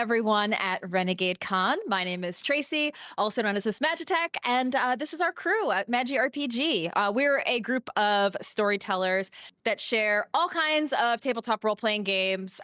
everyone at RenegadeCon. My name is Tracy, also known as Miss Magitek, and this is our crew at MagiRPG. We're a group of storytellers that share all kinds of tabletop role-playing games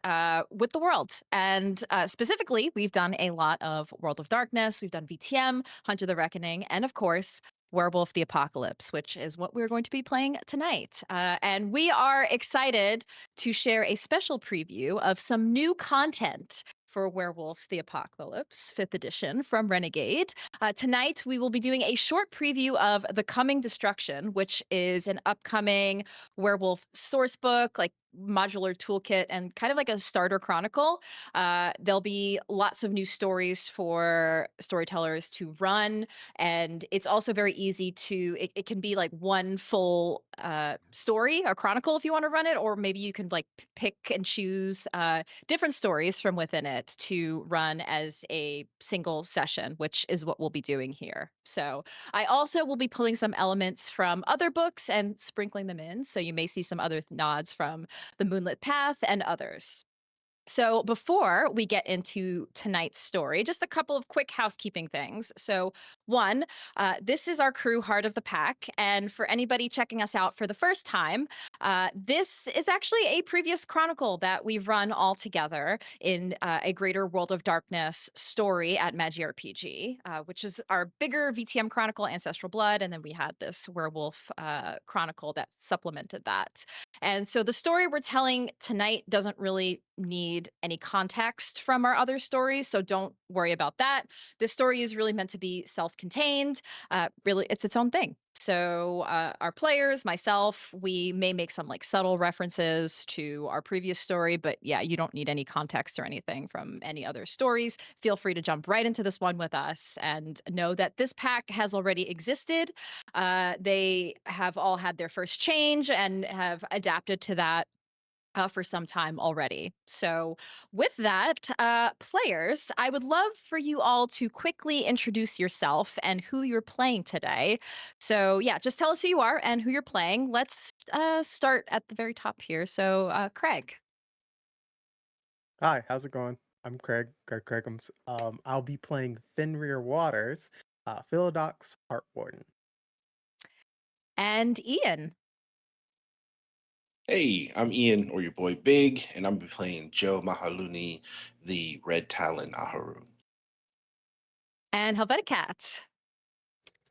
with the world. And specifically, we've done a lot of World of Darkness, we've done VTM, Hunter the Reckoning, and of course, Werewolf the Apocalypse, which is what we're going to be playing tonight. And we are excited to share a special preview of some new content for Werewolf the Apocalypse, 5th edition from Renegade. Tonight, we will be doing a short preview of The Coming Destruction, which is an upcoming werewolf sourcebook, like modular toolkit, and kind of like a starter chronicle. There'll be lots of new stories for storytellers to run, and it's also very easy to, it can be like one full story, a chronicle if you want to run it, or maybe you can like pick and choose different stories from within it to run as a single session, which is what we'll be doing here. So I also will be pulling some elements from other books and sprinkling them in. So you may see some other nods from the Moonlit Path and others. So before we get into tonight's story, just a couple of quick housekeeping things. So one, this is our crew, Heart of the Pack. And for anybody checking us out for the first time, this is actually a previous chronicle that we've run all together in a greater World of Darkness story at MagiRPG, which is our bigger VTM chronicle, Ancestral Blood. And then we had this werewolf chronicle that supplemented that. And so the story we're telling tonight doesn't really need any context from our other stories, so don't worry about that. This story is really meant to be self-contained. Really, it's its own thing. So our players, myself, we may make some like subtle references to our previous story, but yeah, you don't need any context or anything from any other stories. Feel free to jump right into this one with us and know that this pack has already existed. They have all had their first change and have adapted to that for some time already. So, with that, players, I would love for you all to quickly introduce yourself and who you're playing today. So, yeah, just tell us who you are and who you're playing. Let's start at the very top here. So, Craig. Hi, how's it going? I'm Craiggumz. I'll be playing Fenrir Waters, Philodox, Hart Warden. And Ian. Hey, I'm Ian, or your boy Big, and I'm playing Joe Mahaluni, the Red Talon Ahroun. And Helveticat.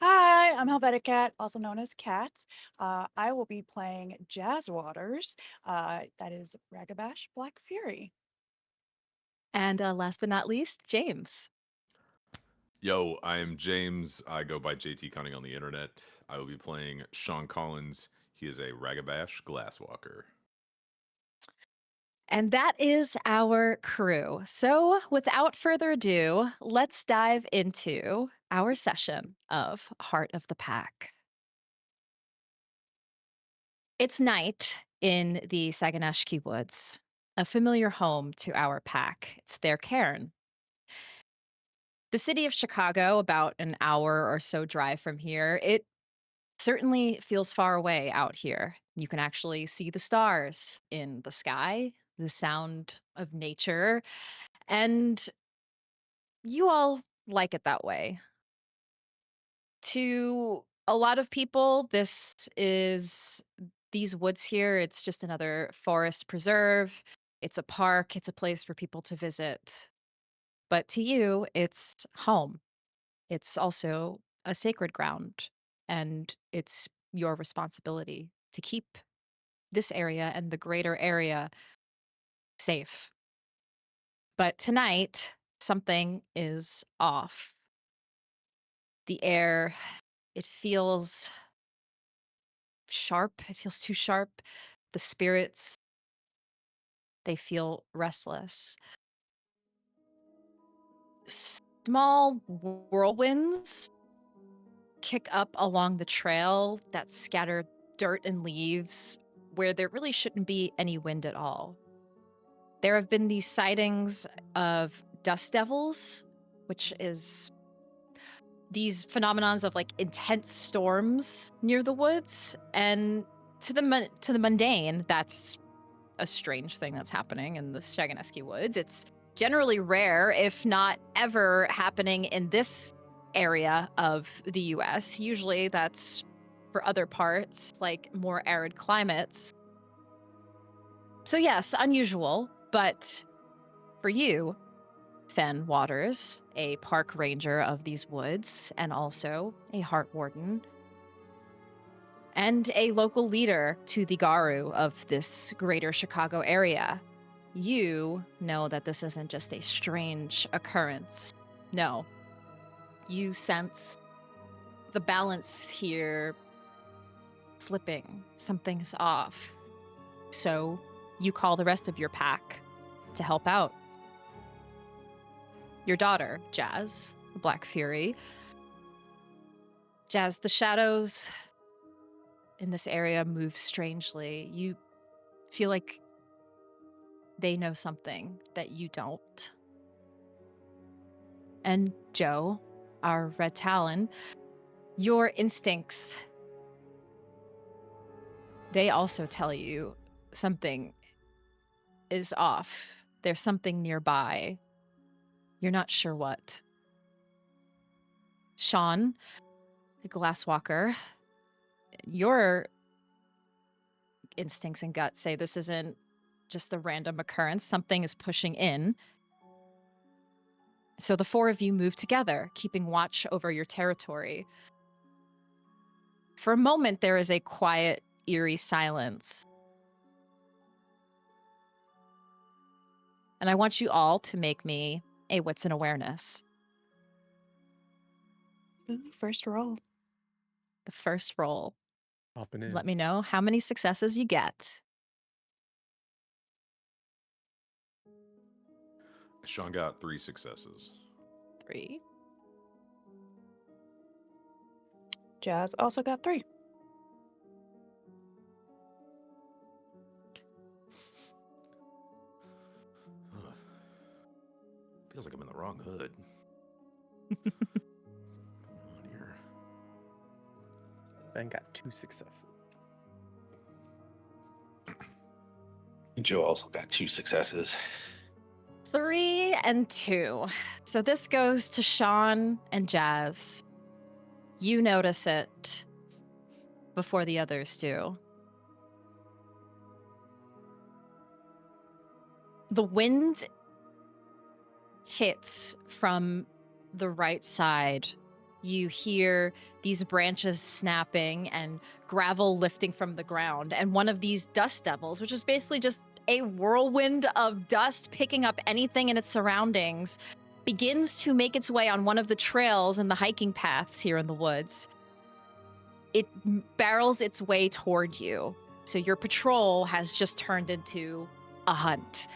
Hi, I'm Helveticat, also known as Cat. I will be playing Jazz Waters. That is Ragabash Black Fury. And last but not least, James. Yo, I'm James. I go by JTCunning on the internet. I will be playing Sean Collins. He is a Ragabash Glasswalker. And that is our crew. So, without further ado, let's dive into our session of Heart of the Pack. It's night in the Saganashki Woods, a familiar home to our pack. It's their cairn. The city of Chicago, about an hour or so drive from here, it certainly feels far away out here. You can actually see the stars in the sky, the sound of nature, and you all like it that way. To a lot of people, these woods here, it's just another forest preserve. It's a park, it's a place for people to visit. But to you, it's home. It's also a sacred ground, and it's your responsibility to keep this area and the greater area safe. But tonight, something is off. The air, it feels sharp. It feels too sharp. The spirits, they feel restless. Small whirlwinds kick up along the trail that scatter dirt and leaves where there really shouldn't be any wind at all. There have been these sightings of dust devils, which is these phenomenons of like intense storms near the woods, and to the mundane, that's a strange thing that's happening in the Shaganeski woods. It's generally rare, if not ever happening in this area of the US. Usually that's for other parts, like more arid climates. So yes, unusual, but for you, Fen Waters, a park ranger of these woods, and also a Hart Warden, and a local leader to the Garu of this greater Chicago area, you know that this isn't just a strange occurrence. No. You sense the balance here slipping. Something's off. So you call the rest of your pack to help out. Your daughter, Jazz, the Black Fury. Jazz, the shadows in this area move strangely. You feel like they know something that you don't. And Joe, our Red Talon, your instincts, they also tell you something is off. There's something nearby. You're not sure what. Sean, the Glasswalker, your instincts and guts say this isn't just a random occurrence. Something is pushing in. So the four of you move together, keeping watch over your territory. For a moment, there is a quiet, eerie silence. And I want you all to make me a wits and awareness. Ooh, first roll. The first roll. Hopping in. Let me know how many successes you get. Sean got 3 successes. 3. Jazz also got 3. Huh. Feels like I'm in the wrong hood. Come on here. Ben got 2 successes. Joe also got 2 successes. 3 and 2. So this goes to Sean and Jazz. You notice it before the others do. The wind hits from the right side. You hear these branches snapping and gravel lifting from the ground. And one of these dust devils, which is basically just a whirlwind of dust picking up anything in its surroundings, begins to make its way on one of the trails and the hiking paths here in the woods. It barrels its way toward you. So your patrol has just turned into a hunt.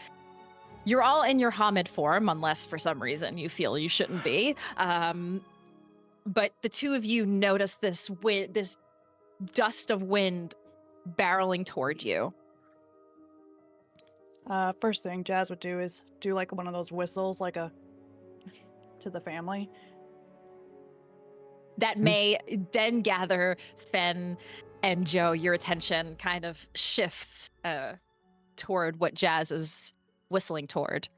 You're all in your Hamid form, unless for some reason you feel you shouldn't be. But the two of you notice this dust of wind barreling toward you. First thing Jazz would do is do like one of those whistles, like a to the family. That may then gather Fen and Joe. Your attention kind of shifts toward what Jazz is whistling toward.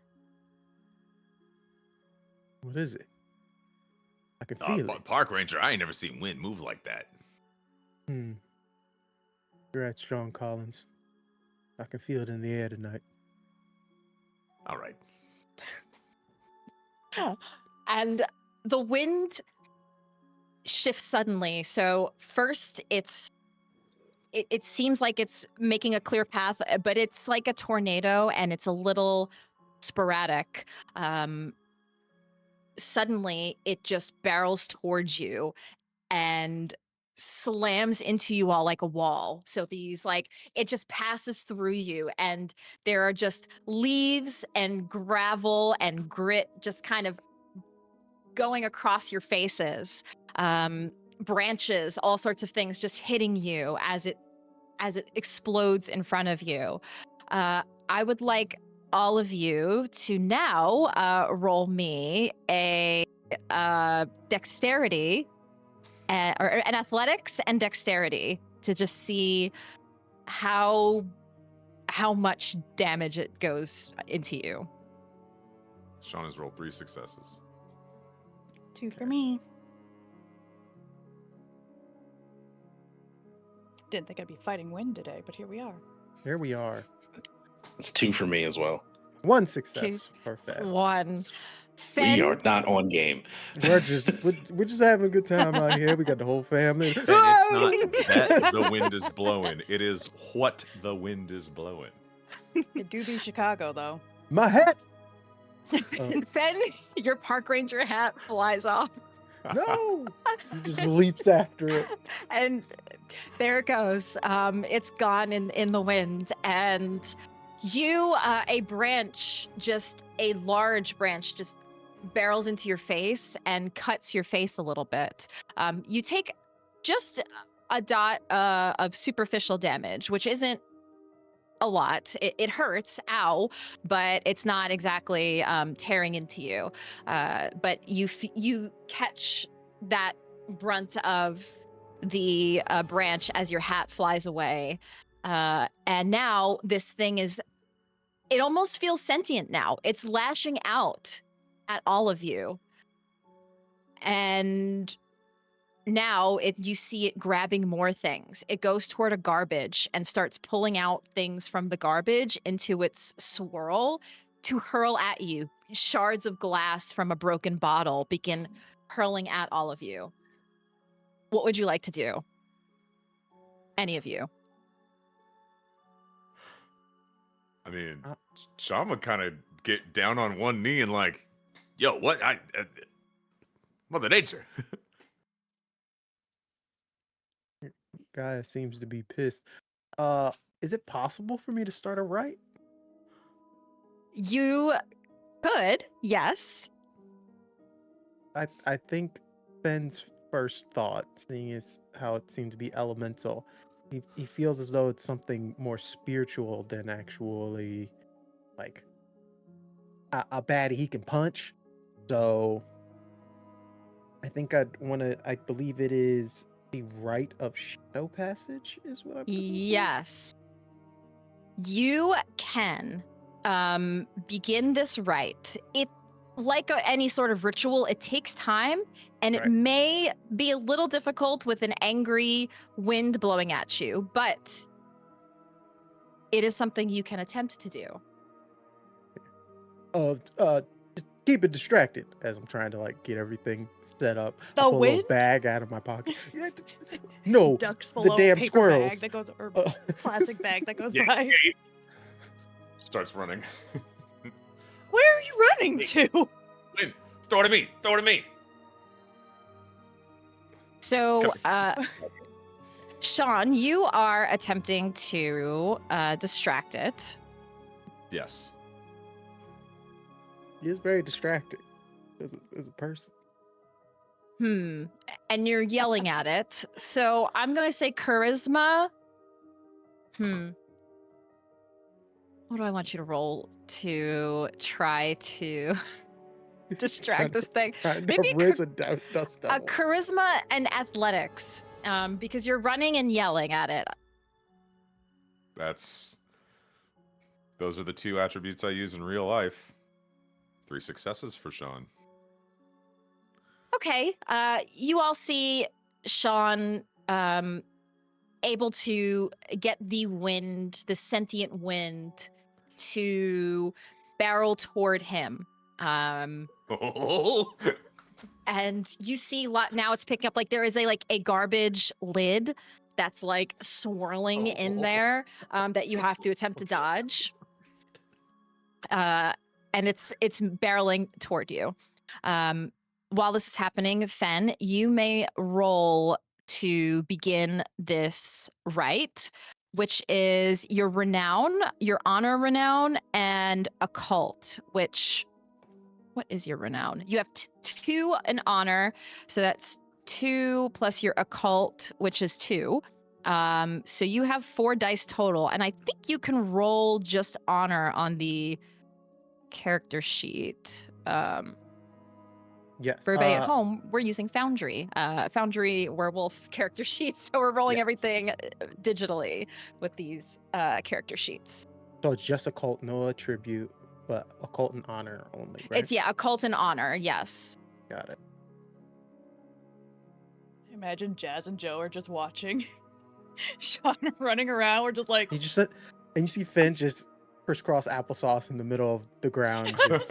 What is it? I can feel it. Park ranger, I ain't never seen wind move like that. You're at Sean Collins. I can feel it in the air tonight. All right. And the wind shifts suddenly. So first it seems like it's making a clear path, but it's like a tornado and it's a little sporadic. Suddenly it just barrels towards you and slams into you all like a wall. So it just passes through you, and there are just leaves and gravel and grit just kind of going across your faces. Branches, all sorts of things just hitting you as it explodes in front of you. I would like all of you to now roll me a dexterity or an athletics and dexterity to just see how much damage it goes into you. Sean has rolled 3 successes. 2 for me. Didn't think I'd be fighting wind today, but here we are. Here we are. It's 2 for me as well. 1 success for Fen. 1. We Fen, are not on game. We're just having a good time out here. We got the whole family. And it's not that the wind is blowing. It is what the wind is blowing. It do be Chicago, though. My hat. Fen, your park ranger hat flies off. No. He just leaps after it. And there it goes. It's gone in the wind. And you, a large branch just barrels into your face and cuts your face a little bit. You take just a dot of superficial damage, which isn't a lot. It hurts, ow, but it's not exactly tearing into you. But you catch that brunt of the branch as your hat flies away. And now this thing it almost feels sentient now. It's lashing out at all of you. And now you see it grabbing more things. It goes toward a garbage and starts pulling out things from the garbage into its swirl to hurl at you. Shards of glass from a broken bottle begin hurling at all of you. What would you like to do? Any of you? I mean, Sean would kind of get down on one knee and like, yo, what? Mother Nature. Guy seems to be pissed. Is it possible for me to start a right? You could, yes. I think Ben's first thought, seeing as how it seemed to be elemental, he feels as though it's something more spiritual than actually like a baddie he can punch. So I think I believe it is the rite of shadow passage is what I'm Yes. You can begin this rite. It like any sort of ritual, it takes time, and it Right. may be a little difficult with an angry wind blowing at you, but it is something you can attempt to do. Just keep it distracted as I'm trying to like get everything set up. I The pull a little wind? bag out of my pocket. Yeah, no, Ducks the below damn paper squirrels. bag that goes, or Uh, plastic bag that goes Yeah, by. Starts running. Where are you running to? Win. Throw it at me. Throw it at me. So, Sean, you are attempting to distract it. Yes. He is very distracting as a person. And you're yelling at it. So I'm going to say charisma. What do I want you to roll to try to distract this thing? Maybe Dust charisma and athletics, because you're running and yelling at it. Those are the 2 attributes I use in real life. 3 successes for Sean. Okay. You all see Sean able to get the wind, the sentient wind, to barrel toward him. And you see now it's picking up, like there is a garbage lid that's like swirling in there that you have to attempt to dodge. And it's barreling toward you. While this is happening, Fen, you may roll to begin this rite, which is your renown, your honor renown, and occult, what is your renown? You have 2 in honor, so that's 2 plus your occult, which is 2. So you have 4 dice total, and I think you can roll just honor on the character sheet. Yes. For everybody at home, we're using Foundry, Foundry Werewolf character sheets, so we're rolling everything digitally with these character sheets. So it's just occult, no attribute. but occult and honor only, right? It's occult and honor. Yes. Got it. Imagine Jazz and Joe are just watching. Sean running around. We're just like, You just and you see Finn just crisscross applesauce in the middle of the ground. Just,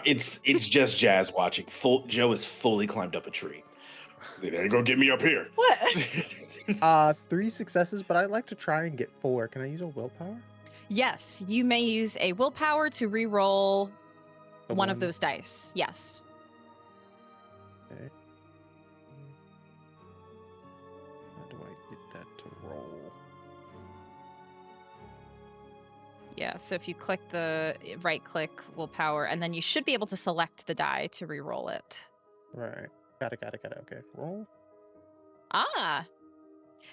It's just Jazz watching. Joe is fully climbed up a tree. They ain't gonna get me up here. what? 3 successes, but I'd like to try and get 4. Can I use a willpower? Yes, you may use a willpower to re-roll The one of those dice. Yes. Okay. How do I get that to roll? Yeah, so if you click the right-click willpower, and then you should be able to select the die to re-roll it. Right. Got it. Okay. Roll. Ah,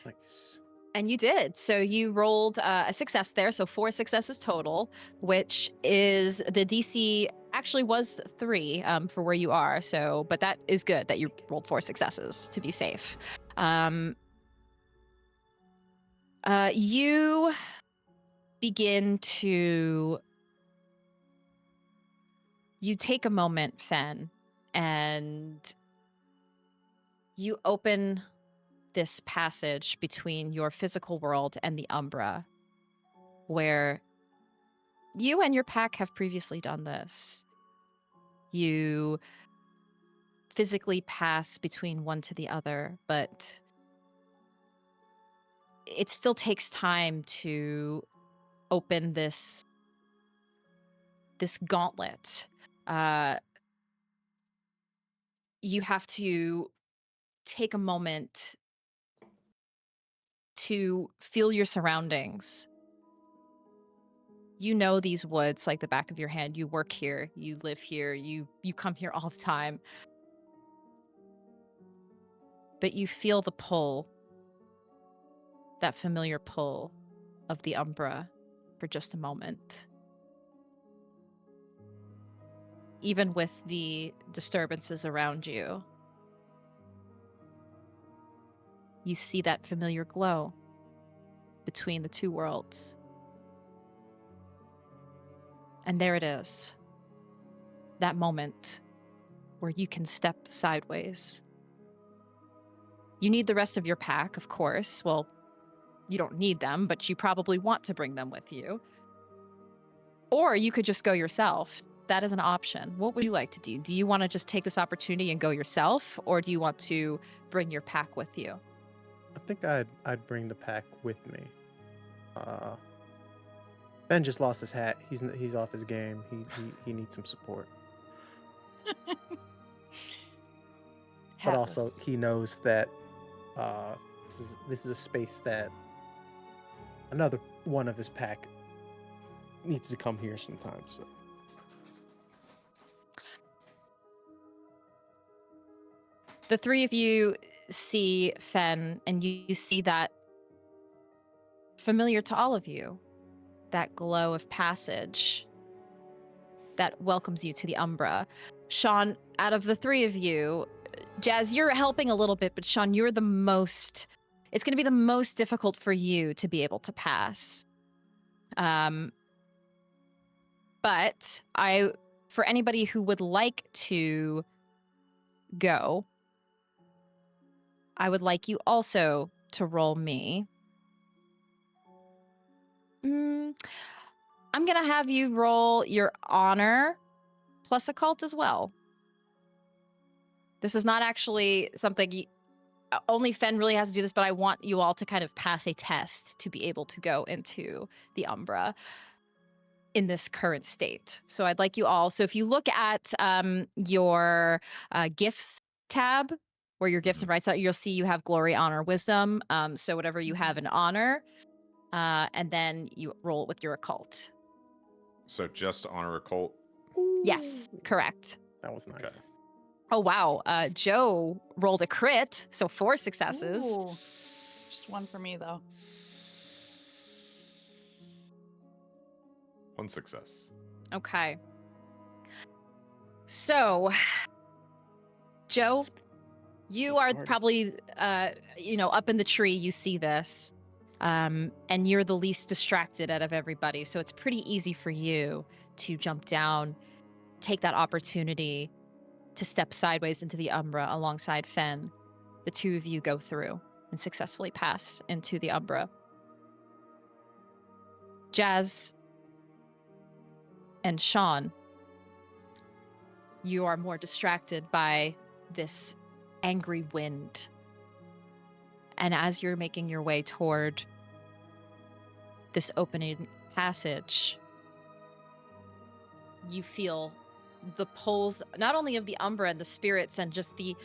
Nice. and you did. So you rolled a success there, so 4 successes total, which is the DC actually was 3 for where you are. So, but that is good that you rolled 4 successes to be safe. You begin to. You take a moment, Fen, and you open this passage between your physical world and the Umbra, where you and your pack have previously done this. You physically pass between one to the other, but it still takes time to open this gauntlet. You have to take a moment to feel your surroundings. You know these woods like the back of your hand. You work here, you live here, you come here all the time. But you feel the pull, that familiar pull of the Umbra for just a moment. Even with the disturbances around you, you see that familiar glow between the two worlds. And there it is. That moment where you can step sideways. You need the rest of your pack, of course. Well, you don't need them, but you probably want to bring them with you. Or you could just go yourself. That is an option. What would you like to do? Do you want to just take this opportunity and go yourself, or do you want to bring your pack with you? I think I'd bring the pack with me. Ben just lost his hat. He's off his game. He needs some support. But also Hatless. he knows that this is a space that another one of his pack needs to come here sometimes. So. The 3 of you see Fen, and you see that familiar to all of you, that glow of passage that welcomes you to the Umbra. Sean, out of the 3 of you, Jazz, you're helping a little bit, but Sean, you're the most. It's going to be the most difficult for you to be able to pass. But for anybody who would like to go, I would like you also to roll me. I'm going to have you roll your honor plus occult as well. This is not actually something only Fen really has to do this, but I want you all to kind of pass a test to be able to go into the Umbra in this current state. So I'd like you all. So if you look at your gifts tab, where your gifts and rights out, you'll see you have glory, honor, wisdom. So whatever you have in honor, and then you roll it with your occult. So just honor occult. Yes, correct. That was nice. Okay. Oh, wow. Joe rolled a crit, so 4 successes. Ooh. Just 1 for me, though. 1 success. Okay. So, Joe, you are probably, up in the tree, you see this, and you're the least distracted out of everybody, so it's pretty easy for you to jump down, take that opportunity to step sideways into the Umbra alongside Fen. The two of you go through and successfully pass into the Umbra. Jazz and Sean, you are more distracted by this angry wind. And as you're making your way toward this opening passage, you feel the pulls not only of the Umbra and the spirits and just the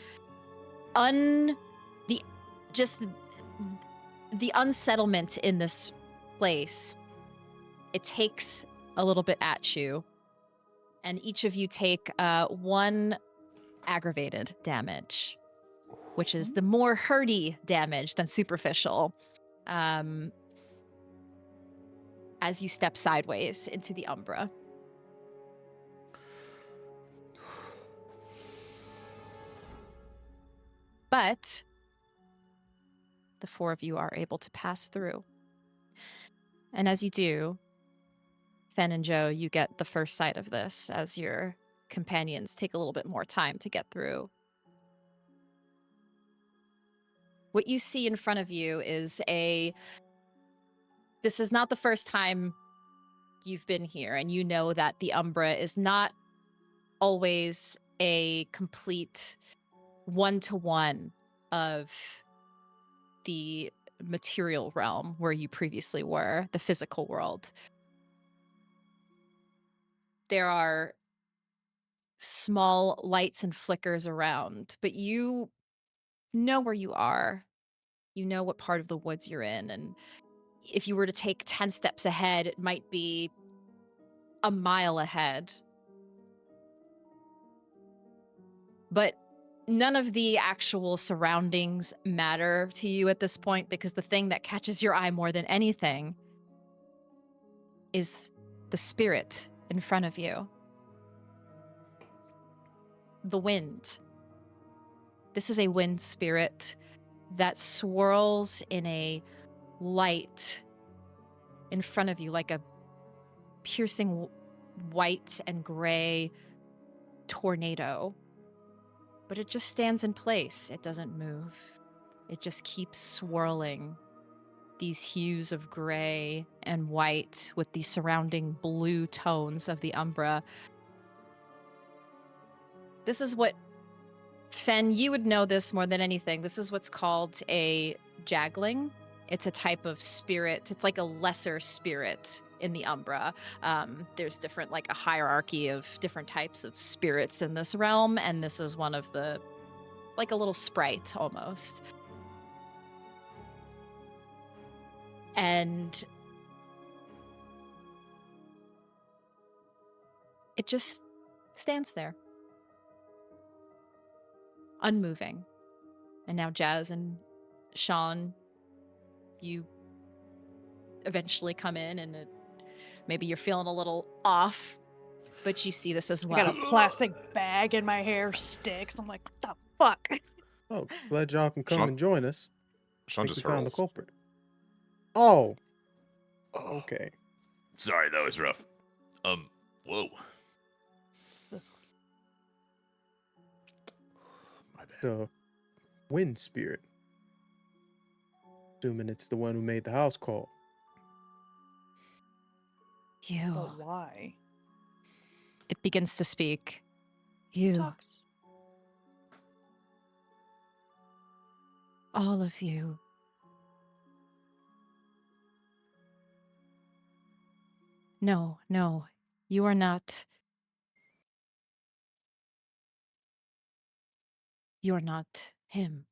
unsettlement in this place. It takes a little bit at you, and each of you take 1 aggravated damage, which is the more hurty damage than superficial, as you step sideways into the Umbra. But the 4 of you are able to pass through. And as you do, Fen and Joe, you get the first sight of this as your companions take a little bit more time to get through. What you see in front of you is this is not the first time you've been here, and you know that the Umbra is not always a complete one-to-one of the material realm where you previously were, the physical world. There are small lights and flickers around, but you know where you are. You know what part of the woods you're in, and if you were to take 10 steps ahead, it might be a mile ahead. But none of the actual surroundings matter to you at this point, because the thing that catches your eye more than anything is the spirit in front of you. The wind. This is a wind spirit that swirls in a light in front of you, like a piercing white and gray tornado. But it just stands in place. It doesn't move. It just keeps swirling these hues of gray and white with the surrounding blue tones of the Umbra. This is what, Fen, you would know this more than anything. This is what's called a jaggling. It's a type of spirit. It's like a lesser spirit in the Umbra. There's different, like a hierarchy of different types of spirits in this realm, and this is one of the, like a little sprite almost. And it just stands there, unmoving. And now Jazz and Sean, you eventually come in, and maybe you're feeling a little off, but you see this as I well. got a plastic bag in my hair, sticks. I'm like, what the fuck? Oh, glad y'all can come Sean- and join us. Sean Think just we found the hurls. culprit. Oh, Oh, okay. Sorry, that was rough. Whoa. My bad. The wind spirit. Assuming it's the one who made the house call. You. But why? It begins to speak. You. Talks. All of you. No, no, you are not. You are not him.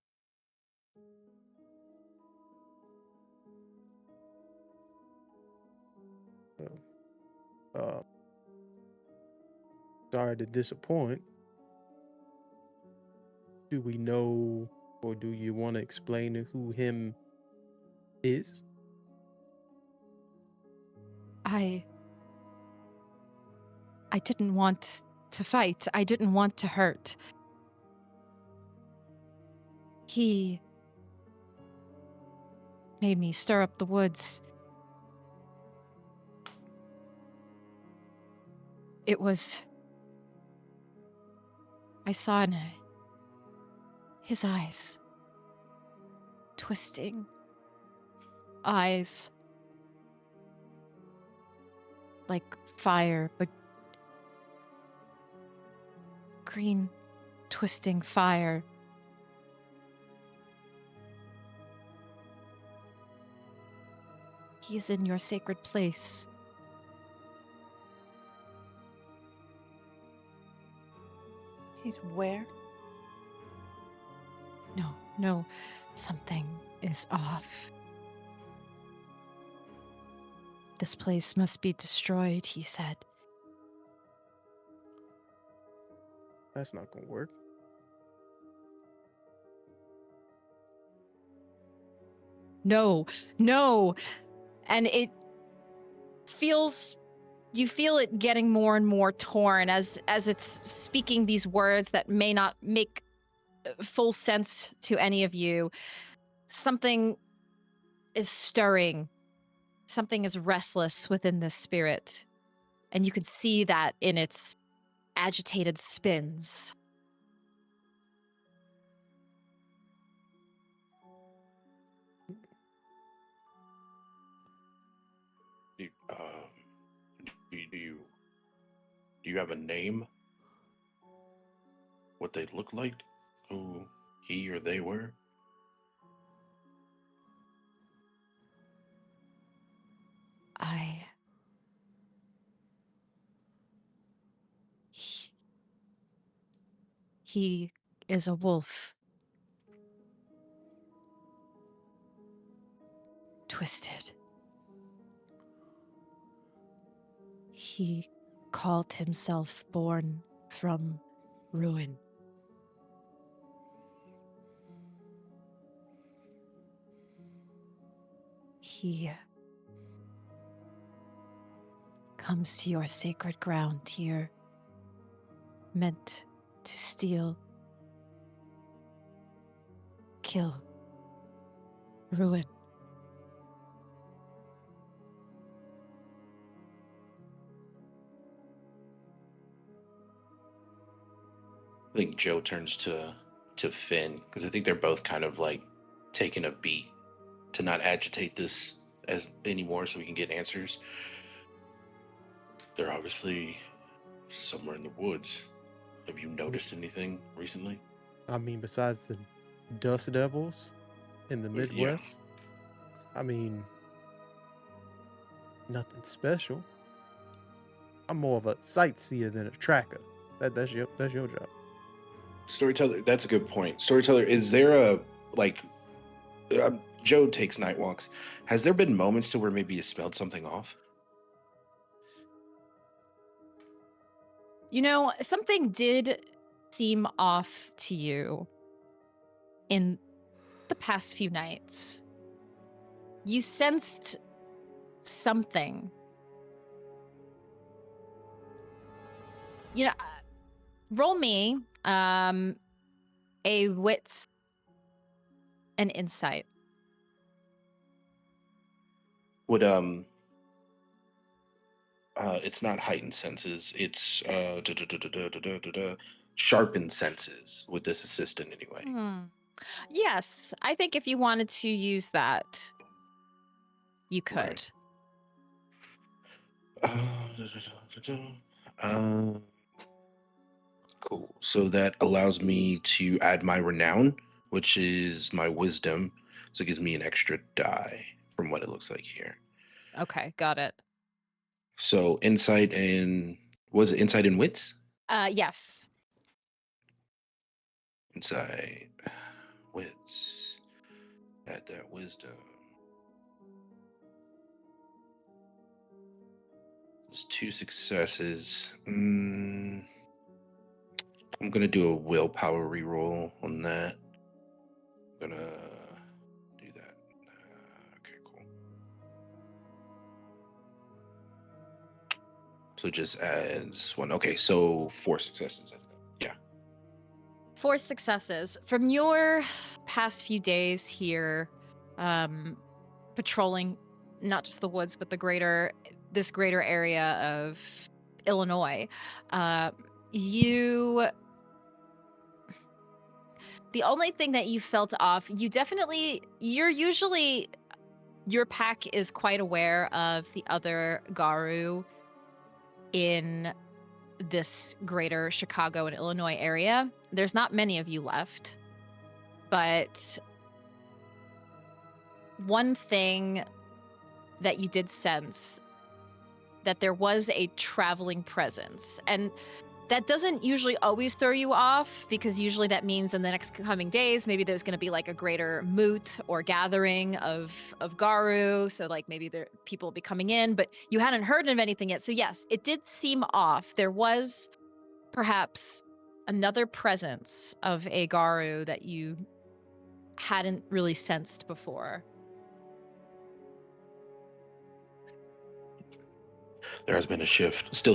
Uh, Sorry to disappoint. Do we know, or do you want to explain who him is? I didn't want to fight. I didn't want to hurt. He made me stir up the woods. It was... I saw in his eyes. Twisting. Eyes. Like fire, but... green, twisting fire. He is in your sacred place. He's where? No, something is off. This place must be destroyed, he said. That's not gonna work. No. And it feels... You feel it getting more and more torn as it's speaking these words that may not make full sense to any of you. Something is stirring. Something is restless within this spirit. And you can see that in its agitated spins. Do you have a name? What they look like? Who he or they were? He is a wolf. Twisted. He called himself born from ruin. He comes to your sacred ground here, meant to steal, kill, ruin. I think Joe turns to Finn, because I think they're both kind of like taking a beat to not agitate this as anymore so we can get answers. They're obviously somewhere in the woods. Have you noticed anything recently? I mean, besides the dust devils in the Midwest, I mean, nothing special. I'm more of a sightseer than a tracker. That's your job. Storyteller, that's a good point. Storyteller, is there a, like, Joe takes night walks. Has there been moments to where maybe you smelled something off? You know, something did seem off to you in the past few nights. You sensed something. You know, roll me a wits and insight. Would it's not heightened senses, it's sharpened senses with this assistant anyway. Yes, I think if you wanted to use that, you could. Okay. Cool. So that allows me to add my renown, which is my wisdom. So it gives me an extra die from what it looks like here. Okay, got it. So insight and was it insight and wits? Yes. Insight, wits. Add that wisdom. It's 2 successes. I'm gonna do a willpower reroll on that. I'm gonna do that. Okay, cool. So it just adds 1. Okay, so 4 successes, I think. Yeah. 4 successes. From your past few days here, patrolling not just the woods, but this greater area of Illinois. You The only thing that you felt off, your pack is quite aware of the other Garu in this greater Chicago and Illinois area. There's not many of you left, but one thing that you did sense, that there was a traveling presence, and that doesn't usually always throw you off, because usually that means in the next coming days, maybe there's going to be like a greater moot or gathering of Garu. So like maybe people will be coming in, but you hadn't heard of anything yet. So yes, it did seem off. There was perhaps another presence of a Garu that you hadn't really sensed before. There has been a shift. Joe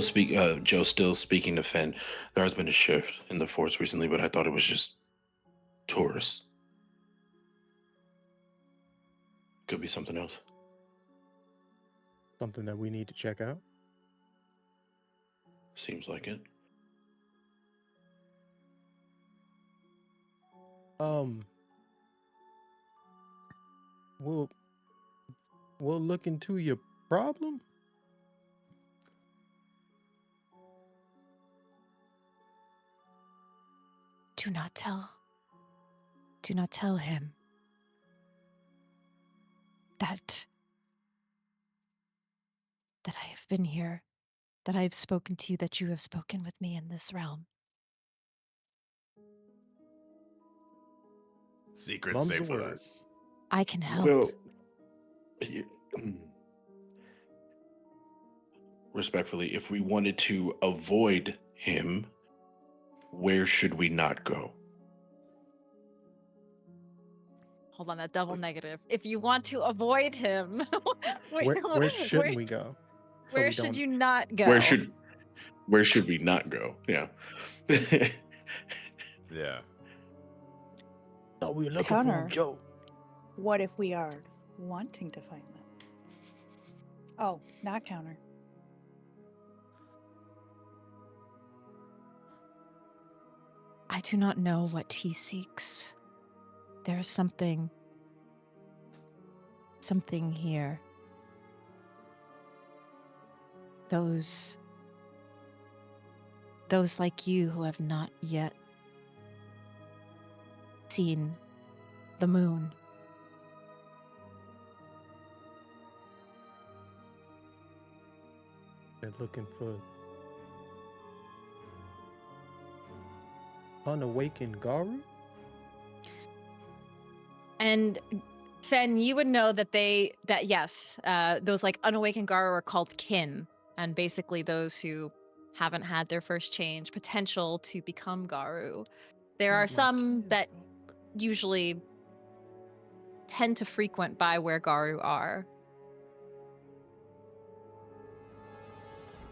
still speaking to Finn. There has been a shift in the force recently, but I thought it was just tourists. Could be something else. Something that we need to check out. Seems like it. We'll look into your problem. Do not tell him that I have been here, that I have spoken to you, that you have spoken with me in this realm. Secret's Mum's safe with word. us. I can help. Well, respectfully, if we wanted to avoid him, where should we not go? Hold on, that double negative. If you want to avoid him, Where shouldn't we go? So Where we should don't- you not go? Where should we not go? Yeah. Yeah. Oh, we were looking for Counter. him, Joe. What if we are wanting to find them? Oh, not counter. I do not know what he seeks. There is something here. Those like you who have not yet seen the moon. They're looking for unawakened Garu. And Fen, you would know that yes, those like unawakened Garu are called kin, and basically those who haven't had their first change potential to become Garu. There are some that usually tend to frequent by where Garu are.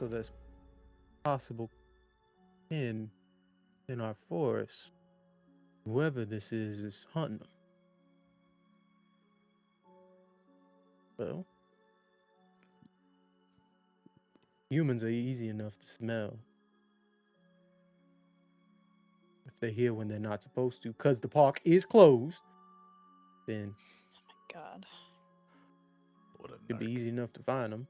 So there's possible in our forest. Whoever this is hunting them. Well, humans are easy enough to smell. If they're here when they're not supposed to, because the park is closed, then God. What a it'd be narc. easy enough to find them.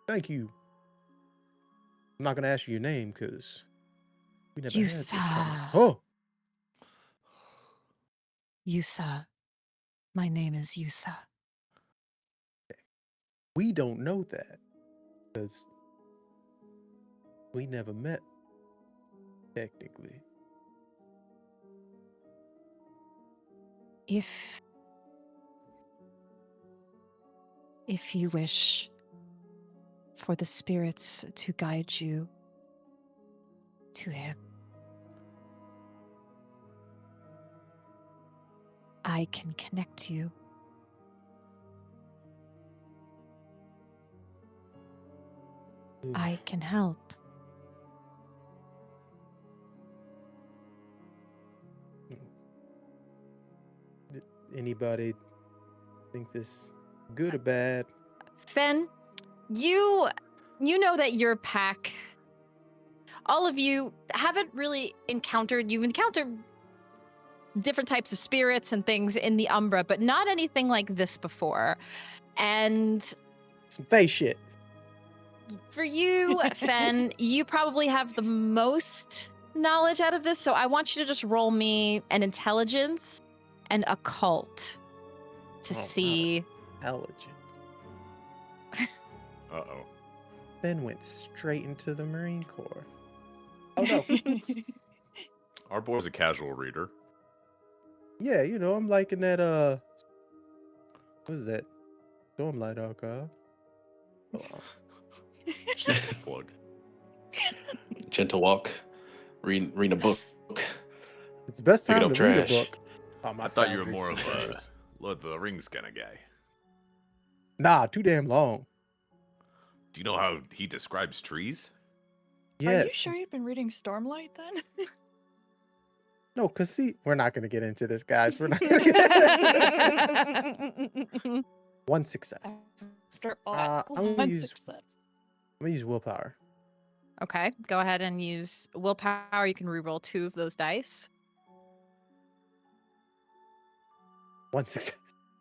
Thank you. I'm not gonna ask you your name because we never had this Yusa. kind of. Oh, Yusa. My name is Yusa. we don't know that because we never met. Technically, If you wish for the spirits to guide you to him, I can connect you. I can help. anybody Think this good or bad? Fen, you know that your pack, all of you haven't really encountered. You've encountered different types of spirits and things in the Umbra, but not anything like this before. And Some face shit. for you, Fen, you probably have the most knowledge out of this, so I want you to just roll me an intelligence and occult to Oh, wow. see. Intelligence. Uh-oh. Ben went straight into the Marine Corps. Oh no. Our boy's a casual reader. Yeah, I'm liking that what is that? Stormlight Archive. Oh, wow. Plug. Gentle walk. Read a book. It's the best Picking time up to read a trash. book. Oh, my I thought you were favorite. more of a Lord of the Rings kind of guy. Nah, too damn long. Do you know how he describes trees? Yes. Are you sure you've been reading Stormlight then? No, cause see, we're not gonna get into this, guys. We're not. One success. After all, I'm gonna one use success. willpower. Okay, go ahead and use willpower. You can reroll 2 of those dice. One success.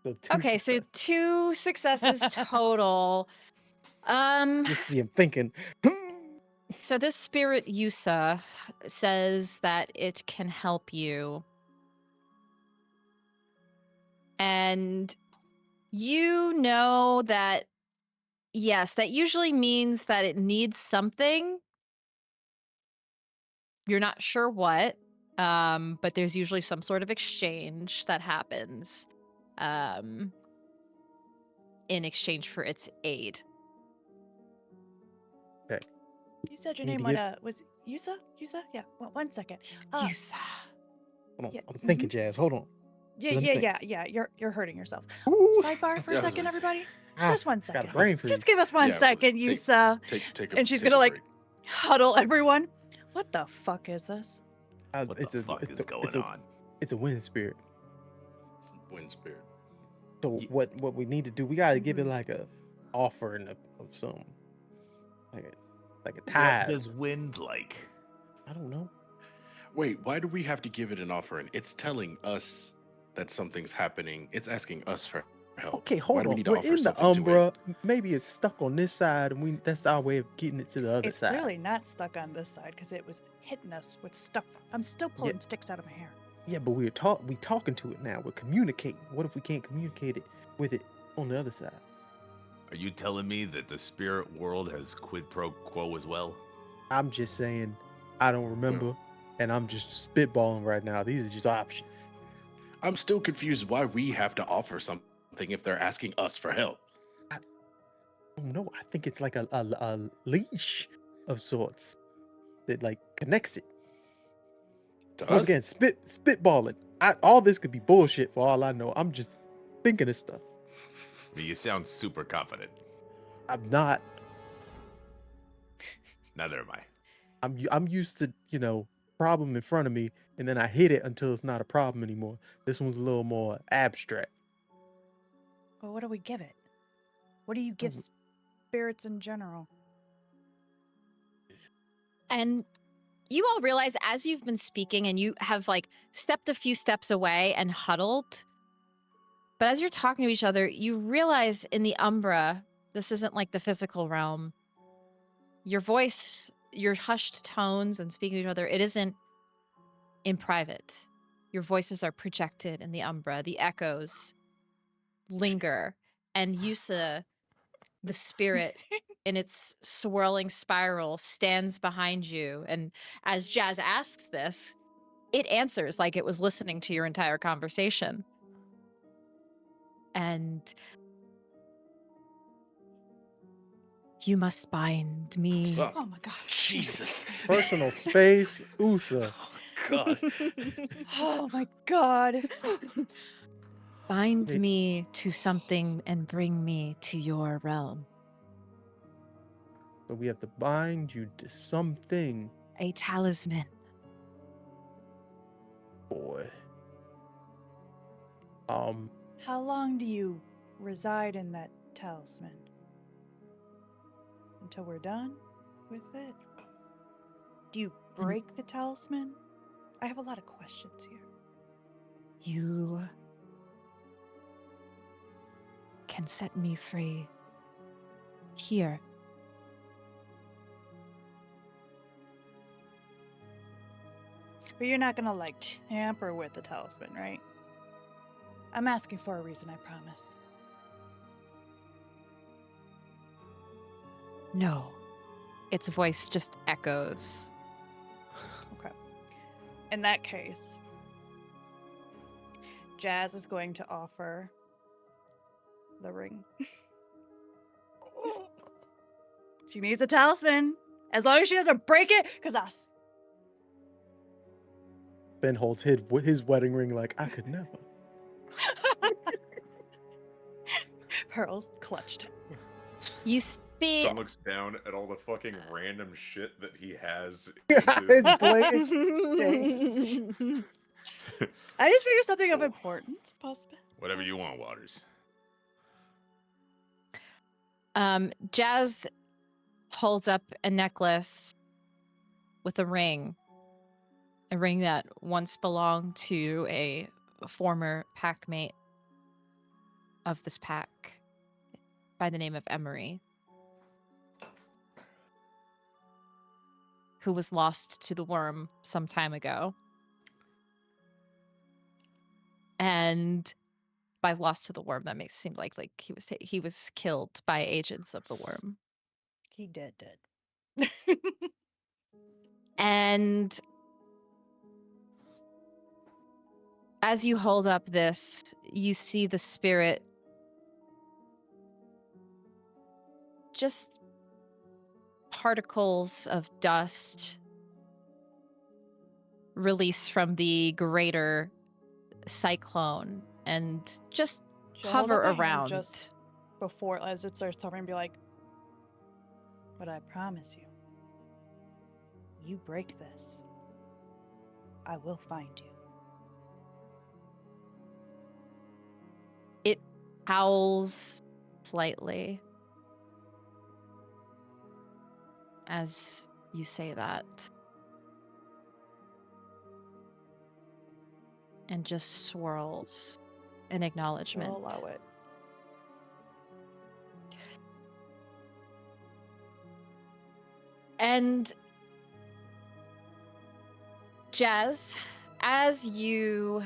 So two Okay, so successes. 2 successes total. Just see him thinking. So this spirit Yusa says that it can help you. And you know that, yes, that usually means that it needs something. You're not sure what, but there's usually some sort of exchange that happens in exchange for its aid. You said your Need name to was Yusa? Yusa? Yeah. Well, one second. Yusa. Hold on. Yeah, I'm thinking, Jazz. Hold on. Yeah, Let me yeah, think. yeah. You're hurting yourself. Ooh. Sidebar for a Yeah, second, this is- everybody. Ah, Just one got a second. brain freeze. Just give us one Yeah, second, take- Yusa. Take a And she's take gonna a like break. huddle everyone. What the fuck is this? What the fuck is going on? It's a wind spirit. Wind spirit. So Ye- what we need to do? We gotta give it Mhm. like a offering of some, like a What tithe. does wind like? I don't know. Wait, why do we have to give it an offering? It's telling us that something's happening. It's asking us for help. Okay, Why hold do we on. need to We're offer in the something to it? Umbra. Maybe it's stuck on this side, and that's our way of getting it to the other It's side. clearly not stuck on this side because it was hitting us with stuff. I'm still pulling sticks out of my hair. Yeah, but we talking to it now. We're communicating. What if we can't communicate it with it on the other side? Are you telling me that the spirit world has quid pro quo as well? I'm just saying, I don't remember, and I'm just spitballing right now. These are just options. I'm still confused why we have to offer something if they're asking us for help. Oh no, I think it's like a leash of sorts that like connects it. To Once us? again, spitballing. All this could be bullshit for all I know. I'm just thinking of stuff. I mean, you sound super confident. I'm not. Neither am I. I'm used to problem in front of me, and then I hit it until it's not a problem anymore. This one's a little more abstract. Well, what do we give it? What do you give spirits in general? And you all realize as you've been speaking and you have like stepped a few steps away and huddled, but as you're talking to each other, you realize in the Umbra, this isn't like the physical realm. Your voice, your hushed tones and speaking to each other, it isn't in private. Your voices are projected in the Umbra. The echoes linger. And Yusa, the spirit in its swirling spiral, stands behind you. And as Jazz asks this, it answers like it was listening to your entire conversation. And you must bind me. Oh my god. Jesus. Personal space, USA. God. Oh my god. Bind Wait. me to something and bring me to your realm. So we have to bind you to something, A talisman. boy. How long do you reside in that talisman until we're done with it? Do you break the talisman? I have a lot of questions here. You can set me free here. But you're not gonna, like, tamper with the talisman, right? I'm asking for a reason, I promise. No. Its voice just echoes. Okay. In that case, Jazz is going to offer the ring. She needs a talisman. As long as she doesn't break it, because Ben holds his wedding ring like, I could never. Pearls clutched. You see, John looks down at all the fucking random shit that he has. His leg- I just figured something of importance, possibly. Whatever you want, Waters. Jazz holds up a necklace with a ring that once belonged to a former packmate of this pack by the name of Emory, who was lost to the worm some time ago. And by lost to the worm, that makes it seem like he was killed by agents of the worm. He dead. And as you hold up this, you see the spirit just particles of dust release from the greater cyclone and just She'll hold hover up a hand around. just before, as it starts hovering, and be like, but I promise you, you break this, I will find you. It howls slightly as you say that. And just swirls in acknowledgement. She'll allow it. And Jazz, as your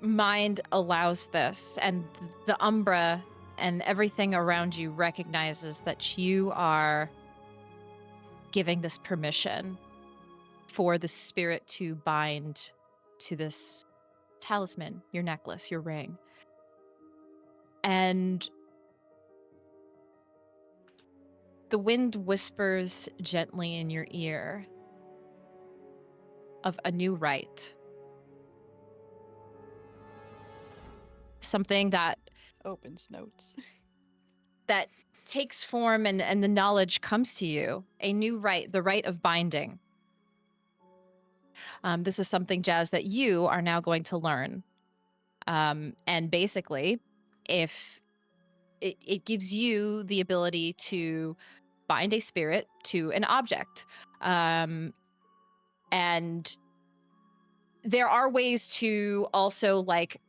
mind allows this, and the Umbra and everything around you recognizes that you are giving this permission for the spirit to bind to this talisman, your necklace, your ring. And the wind whispers gently in your ear of a new rite. Something that Opens notes. that takes form and the knowledge comes to you. A new rite, the rite of binding. This is something, Jazz, that you are now going to learn. And basically, if it gives you the ability to bind a spirit to an object. And there are ways to also, like,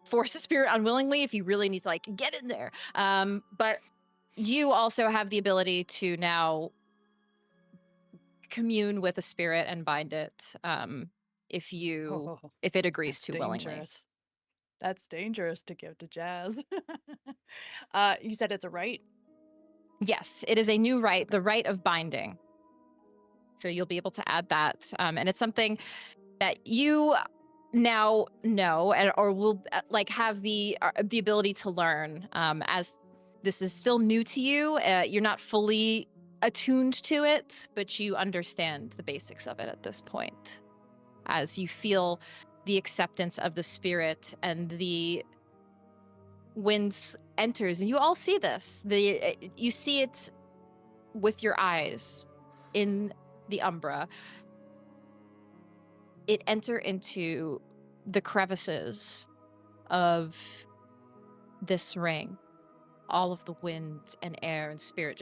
force a spirit unwillingly if you really need to, like, get in there. But you also have the ability to now commune with a spirit and bind it if it agrees to willingly. Dangerous. That's dangerous to give to Jazz. You said it's a rite? Yes, it is a new rite, the rite of binding. So you'll be able to add that. And it's something that you now know or will like have the ability to learn as this is still new to you. You're not fully attuned to it, but you understand the basics of it at this point. As you feel the acceptance of the spirit and the wind enters, and you all see this. You see it with your eyes in the Umbra. It enter into the crevices of this ring, all of the wind and air and spirit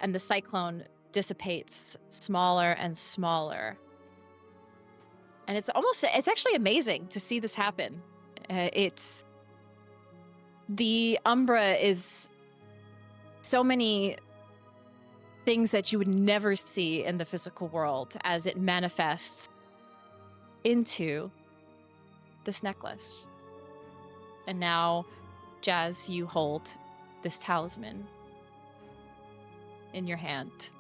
and the cyclone dissipates smaller and smaller. And it's actually amazing to see this happen. The Umbra is so many things that you would never see in the physical world as it manifests into this necklace. And now, Jazz, you hold this talisman in your hand.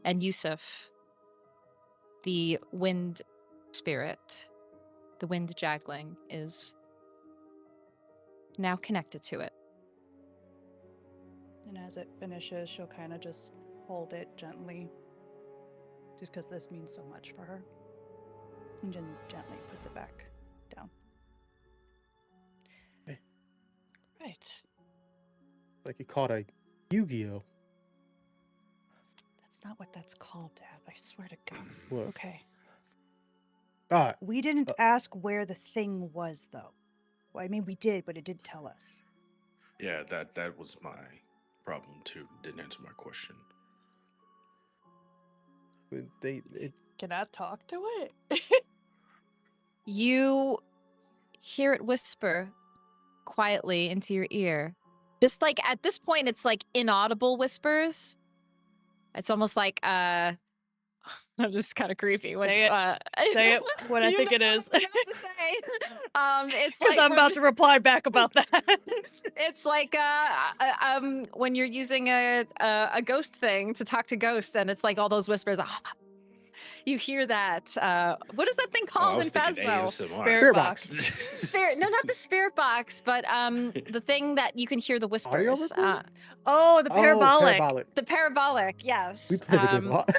And Yusuf, the wind spirit, the wind jagling, is now connected to it. And as it finishes, she'll kind of just hold it gently, just because this means so much for her. And then gently puts it back down. Okay. Right. Like you caught a Yu-Gi-Oh. That's not what that's called, Dad. I swear to God. What? Okay. All right. We didn't ask where the thing was, though. Well, I mean, we did, but it didn't tell us. Yeah, that was my problem too. Didn't answer my question. Can I talk to it? You hear it whisper quietly into your ear. Just like at this point, it's like inaudible whispers. It's almost like this is kind of creepy. Say it. Say it. What I think it is. What you have to say. It's Because like I'm about to reply back about that. It's like when you're using a ghost thing to talk to ghosts, and it's like all those whispers. You hear that. What is that thing Oh, I called was in thinking Phasmo? ASMR. Spirit box. Spirit. No, not the spirit box, but the thing that you can hear the Audio whispers. recording? Oh, the parabolic. Parabolic. The parabolic. Yes. We played the game a lot.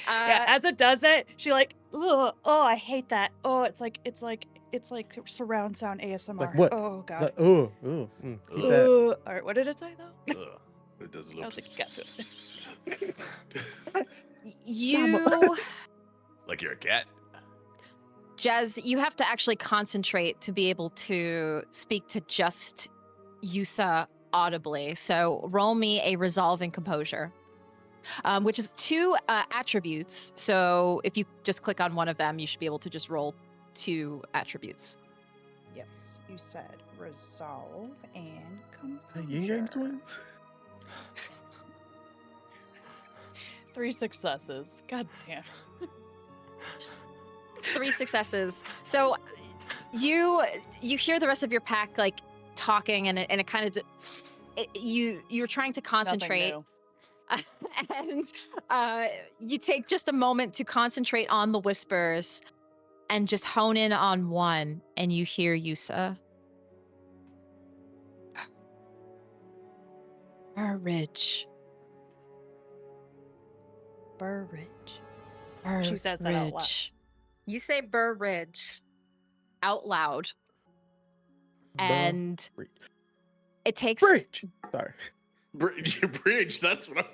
Yeah, as it does that, she like, oh, I hate that. Oh, it's like surround sound ASMR. Like what? Oh It's God. like, keep that. All right, what did it say though? Ugh. It does a I little. was like, You, Like you're a cat. Jez, you have to actually concentrate to be able to speak to just Yusa audibly. So roll me a resolve and composure, which is 2 attributes. So if you just click on one of them, you should be able to just roll 2 attributes. Yes, you said resolve and The Yin Yang twins? 3 successes. God damn. 3 successes. So you hear the rest of your pack like talking, and it kind of you're trying to concentrate. And you take just a moment to concentrate on the whispers and just hone in on one, and you hear Yusa. Burr Ridge. Burr Ridge. Burr She says that out loud. Ridge. You say Burr Ridge out loud, and it takes Bridge. Sorry. Bridge. That's what I'm.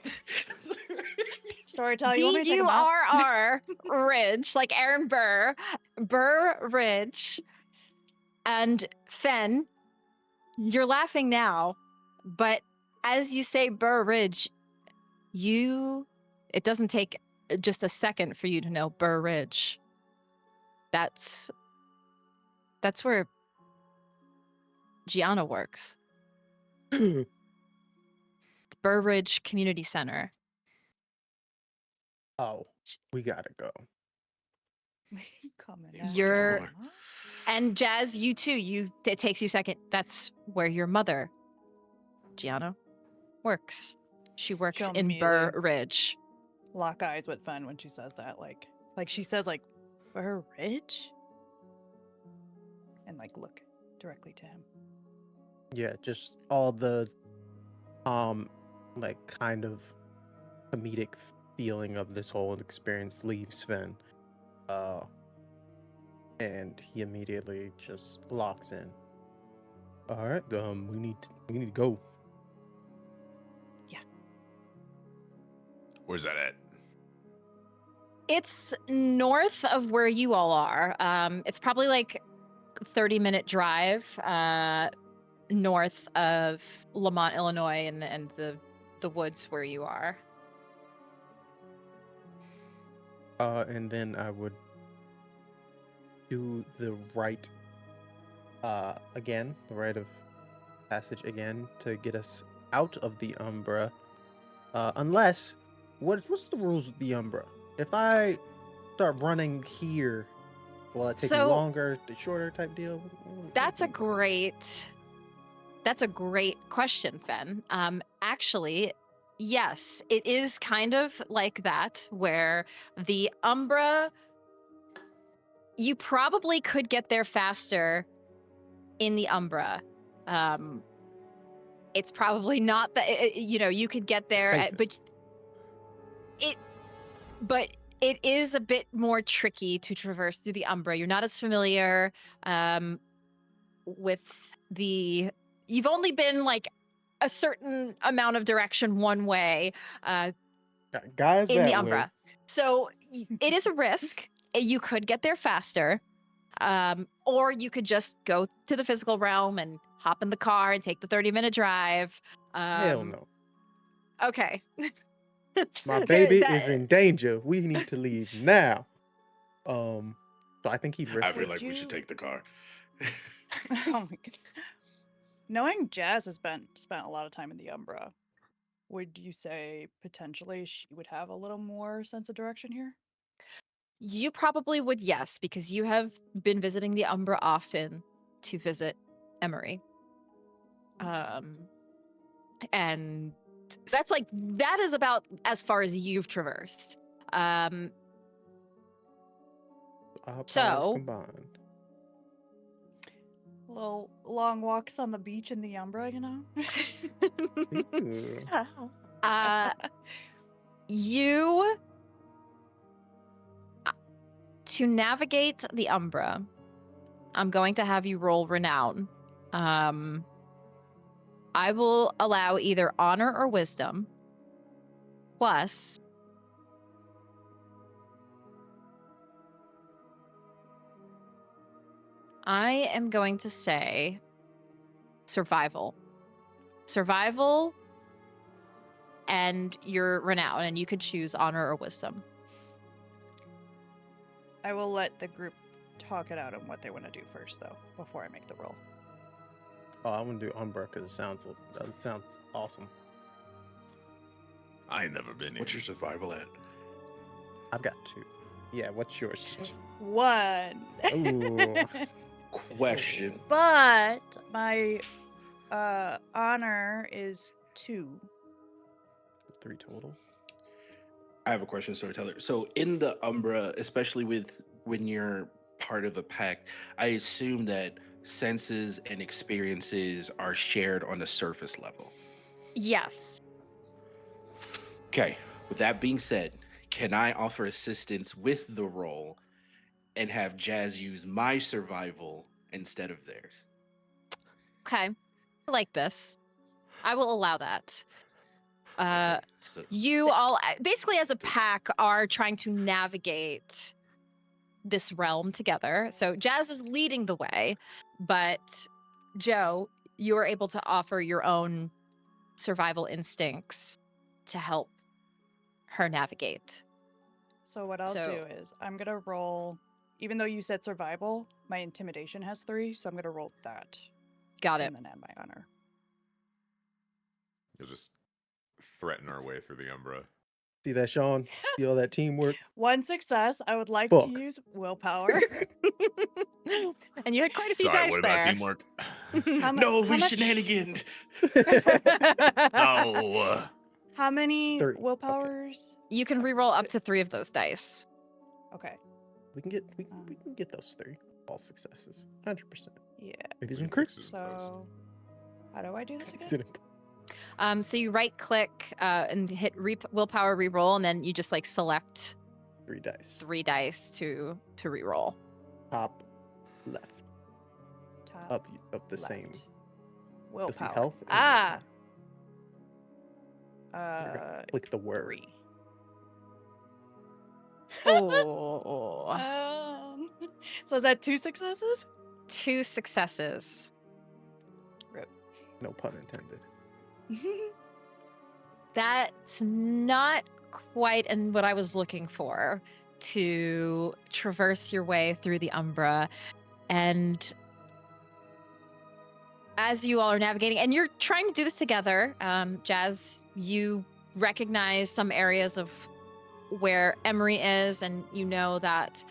Storyteller, you want me to take him out? BURR Ridge, like Aaron Burr, Burr Ridge, and Fen. You're laughing now, but as you say Burr Ridge, it doesn't take just a second for you to know Burr Ridge. That's where Gianna works. The Burr Ridge Community Center. Oh, we gotta go. You're and Jazz, you too. It takes you a second. That's where your mother, Gianna, works. She works She'll in Burr Ridge. Lock eyes with Fen when she says that. Like she says like Burr Ridge? And like look directly to him. Yeah, just all the like kind of comedic feeling of this whole experience leaves Finn. And he immediately just locks in. All right, we need to go. Where's that at? It's north of where you all are. It's probably like 30-minute drive north of Lamont, Illinois, and the woods where you are. And then I would do the right again, the rite of passage again to get us out of the Umbra. Unless, what's the rules of the Umbra? If I start running here, will it take me So- longer, the shorter type deal? That's a great question, Fen. Actually, yes, it is kind of like that, where the Umbra, you probably could get there faster in the Umbra. It's probably not that, you could get there, but it is a bit more tricky to traverse through the Umbra. You're not as familiar with you've only been like a certain amount of direction one way Guys, in that the way. Umbra. So it is a risk. You could get there faster, or you could just go to the physical realm and hop in the car and take the 30-minute drive. Hell no. Okay. My baby That- is in danger. We need to leave now. So I think he'd risk I feel it. like we you- should take the car. Oh my god. Knowing Jazz has spent a lot of time in the Umbra, would you say potentially she would have a little more sense of direction here? You probably would, yes, because you have been visiting the Umbra often to visit Emory. And so that is about as far as you've traversed. Our powers So- combined. Little long walks on the beach in the Umbra, you know? Ooh. You to navigate the Umbra, I'm going to have you roll renown. I will allow either honor or wisdom, plus I am going to say survival. Survival and your renown, and you could choose honor or wisdom. I will let the group talk it out on what they want to do first, though, before I make the roll. Oh, I want to do Umbra because it sounds awesome. I ain't never been here. What's your survival at? I've got 2. Yeah, what's yours? 1. Ooh. Question. But my honor is 2. 3 total. I have a question, Storyteller. So in the Umbra, especially when you're part of a pack, I assume that senses and experiences are shared on a surface level. Yes. Okay. With that being said, can I offer assistance with the roll and have Jazz use my survival instead of theirs? Okay. I like this. I will allow that. Okay, so You all, basically as a pack, are trying to navigate this realm together. So Jazz is leading the way, but Joe, you are able to offer your own survival instincts to help her navigate. So what I'll So- do is I'm going to roll, even though you said survival, my intimidation has 3, so I'm going to roll that. Got it. And then add my honor. You'll just threaten our way through the Umbra. See that, Sean? See all that teamwork? 1 success. I would like Fuck. to use willpower. And you had quite a few Sorry, dice what there. about teamwork? no, we much- shenaniganed. No. How many 30. Okay. willpowers? You can re-roll up to 3 of those dice. Okay. we can get those 3 all successes. 100%. Yeah. Maybe We some can fix crits. it in post. So how do I do this Is again? it So you right-click and hit willpower re-roll, and then you just like select 3 dice? 3 dice to re-roll. Top left Top of the same. left. You'll see Willpower. health. and Ah. willpower. You're gonna click the word. 3. Oh, So is that 2 successes? 2 successes. Rip. No pun intended. That's not quite in what I was looking for to traverse your way through the Umbra. And as you all are navigating, and you're trying to do this together, Jazz, you recognize some areas of where Emory is, and you know that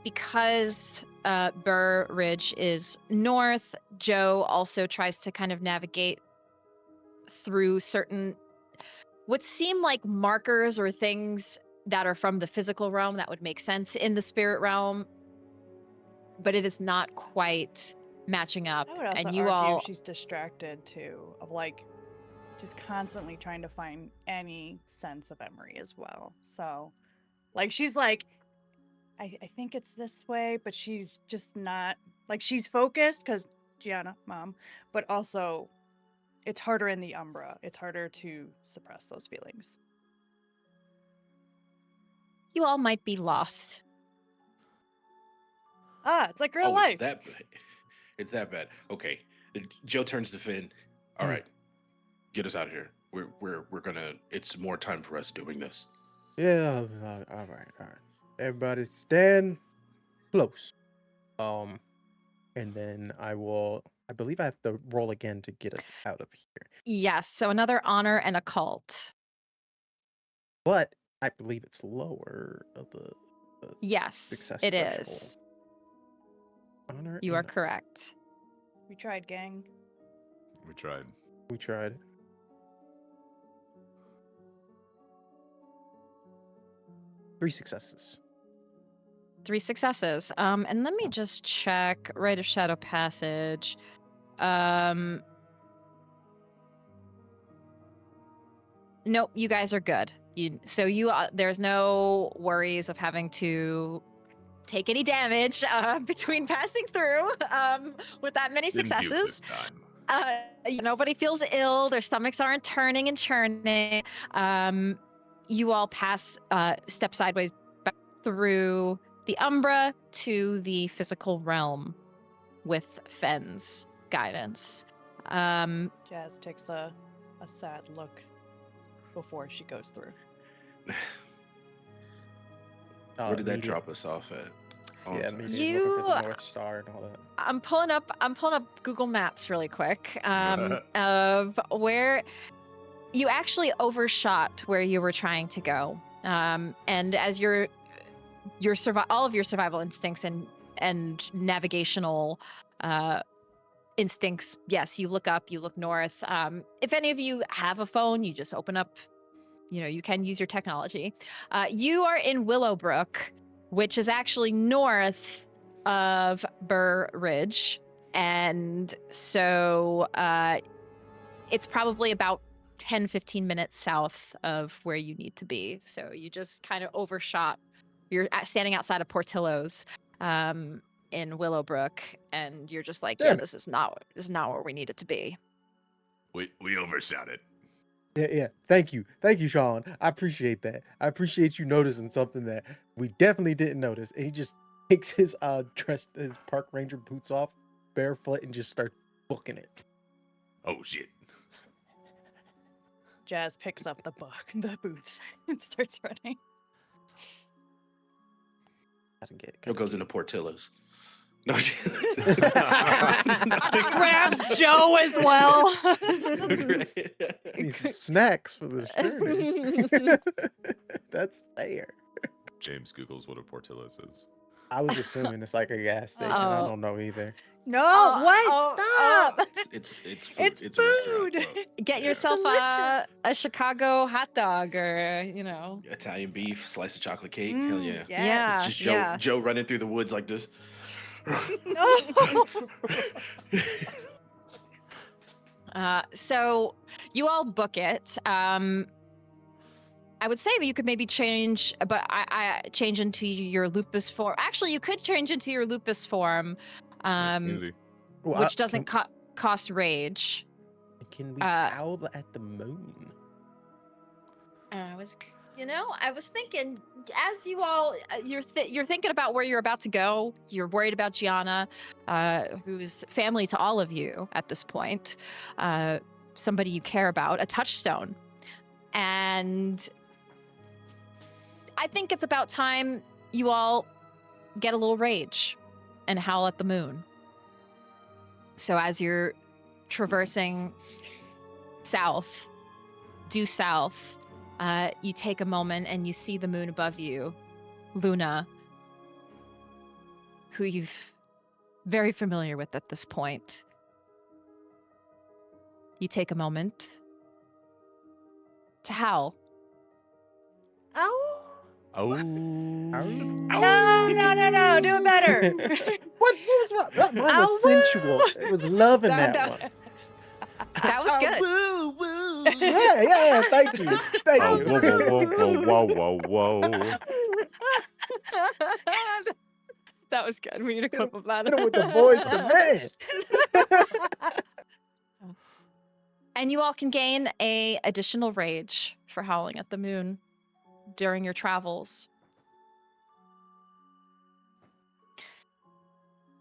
because Burr Ridge is north, Joe also tries to kind of navigate through certain would seem like markers or things that are from the physical realm that would make sense in the spirit realm, but it is not quite matching up. I would also And you argue all, she's distracted too, of like just constantly trying to find any sense of Emory as well. So, like, she's like, I think it's this way, but she's just not, like, she's focused because Gianna, mom, but also it's harder in the Umbra. It's harder to suppress those feelings. you all might be lost. Ah, it's like real Oh, life. it's that bad. It's that bad. Okay. Joe turns to Finn. All right. Get us out of here. We're gonna. It's more time for us doing this. Yeah, all right. Everybody stand close. And then I believe I have to roll again to get us out of here. Yes, so another honor and occult. But I believe it's lower of the Yes, success it threshold. is. Honor You are and correct. We tried, gang. We tried. we tried. Three successes. 3 successes. And let me just check Rite of Shadow Passage. Nope, you guys are good. There's no worries of having to take any damage between passing through with that many Didn't puke successes. this time. Nobody feels ill. Their stomachs aren't turning and churning. You all pass, step sideways back through the Umbra to the physical realm with Fenn's guidance. Jazz takes a sad look before she goes through. Where did that media- drop us off at? Oh, Yeah, I'm sorry. media looking for the North Star and all that. I'm pulling up Google Maps really quick of where you actually overshot where you were trying to go. And as all of your survival instincts and navigational instincts, yes, you look up, you look north. If any of you have a phone, you just open up, you can use your technology. You are in Willowbrook, which is actually north of Burr Ridge. And so it's probably about 10, 15 minutes south of where you need to be. So you just kind of overshot. You're standing outside of Portillo's in Willowbrook, and you're just like, Damn it. this is not where we need it to be. We overshot it. Yeah. Thank you, Sean. I appreciate that. I appreciate you noticing something that we definitely didn't notice. And he just takes his his park ranger boots off, barefoot, and just starts booking it. Oh shit. Jazz picks up the boots, and starts running. Joe goes into Portillo's. No. Grabs Joe as well. Need some snacks for this journey. That's fair. James Googles what a Portillo's is. I was assuming it's like a gas station. I Oh. don't know either. No, Oh, what? Stop. It's food. It's It's a restaurant. food. Well, Get yeah. yourself Delicious. a Chicago hot dog, or Italian beef, slice of chocolate cake. Hell yeah. Yeah. It's just Joe running through the woods like this. No. So you all book it. I would say that you could maybe change, but I change into your lupus form. Actually, you could change into your lupus form, That's easy. Well, which doesn't cost rage. Can we howl at the moon? You know, I was thinking, as you all, you're thinking about where you're about to go. You're worried about Gianna, who's family to all of you at this point, somebody you care about, a touchstone. And I think it's about time you all get a little rage and howl at the moon. So as you're traversing south, due south, you take a moment and you see the moon above you, Luna, who you've very familiar with at this point. You take a moment to howl. Oh. Oh. No. Do it better. What was wrong? Mine was sensual. It was love in that one. That was good. Woo, woo. Yeah. Thank you. Thank Oh, you. whoa. That was good. We need a clip of that. Hit him with the voice, the man. And you all can gain a additional rage for howling at the moon during your travels.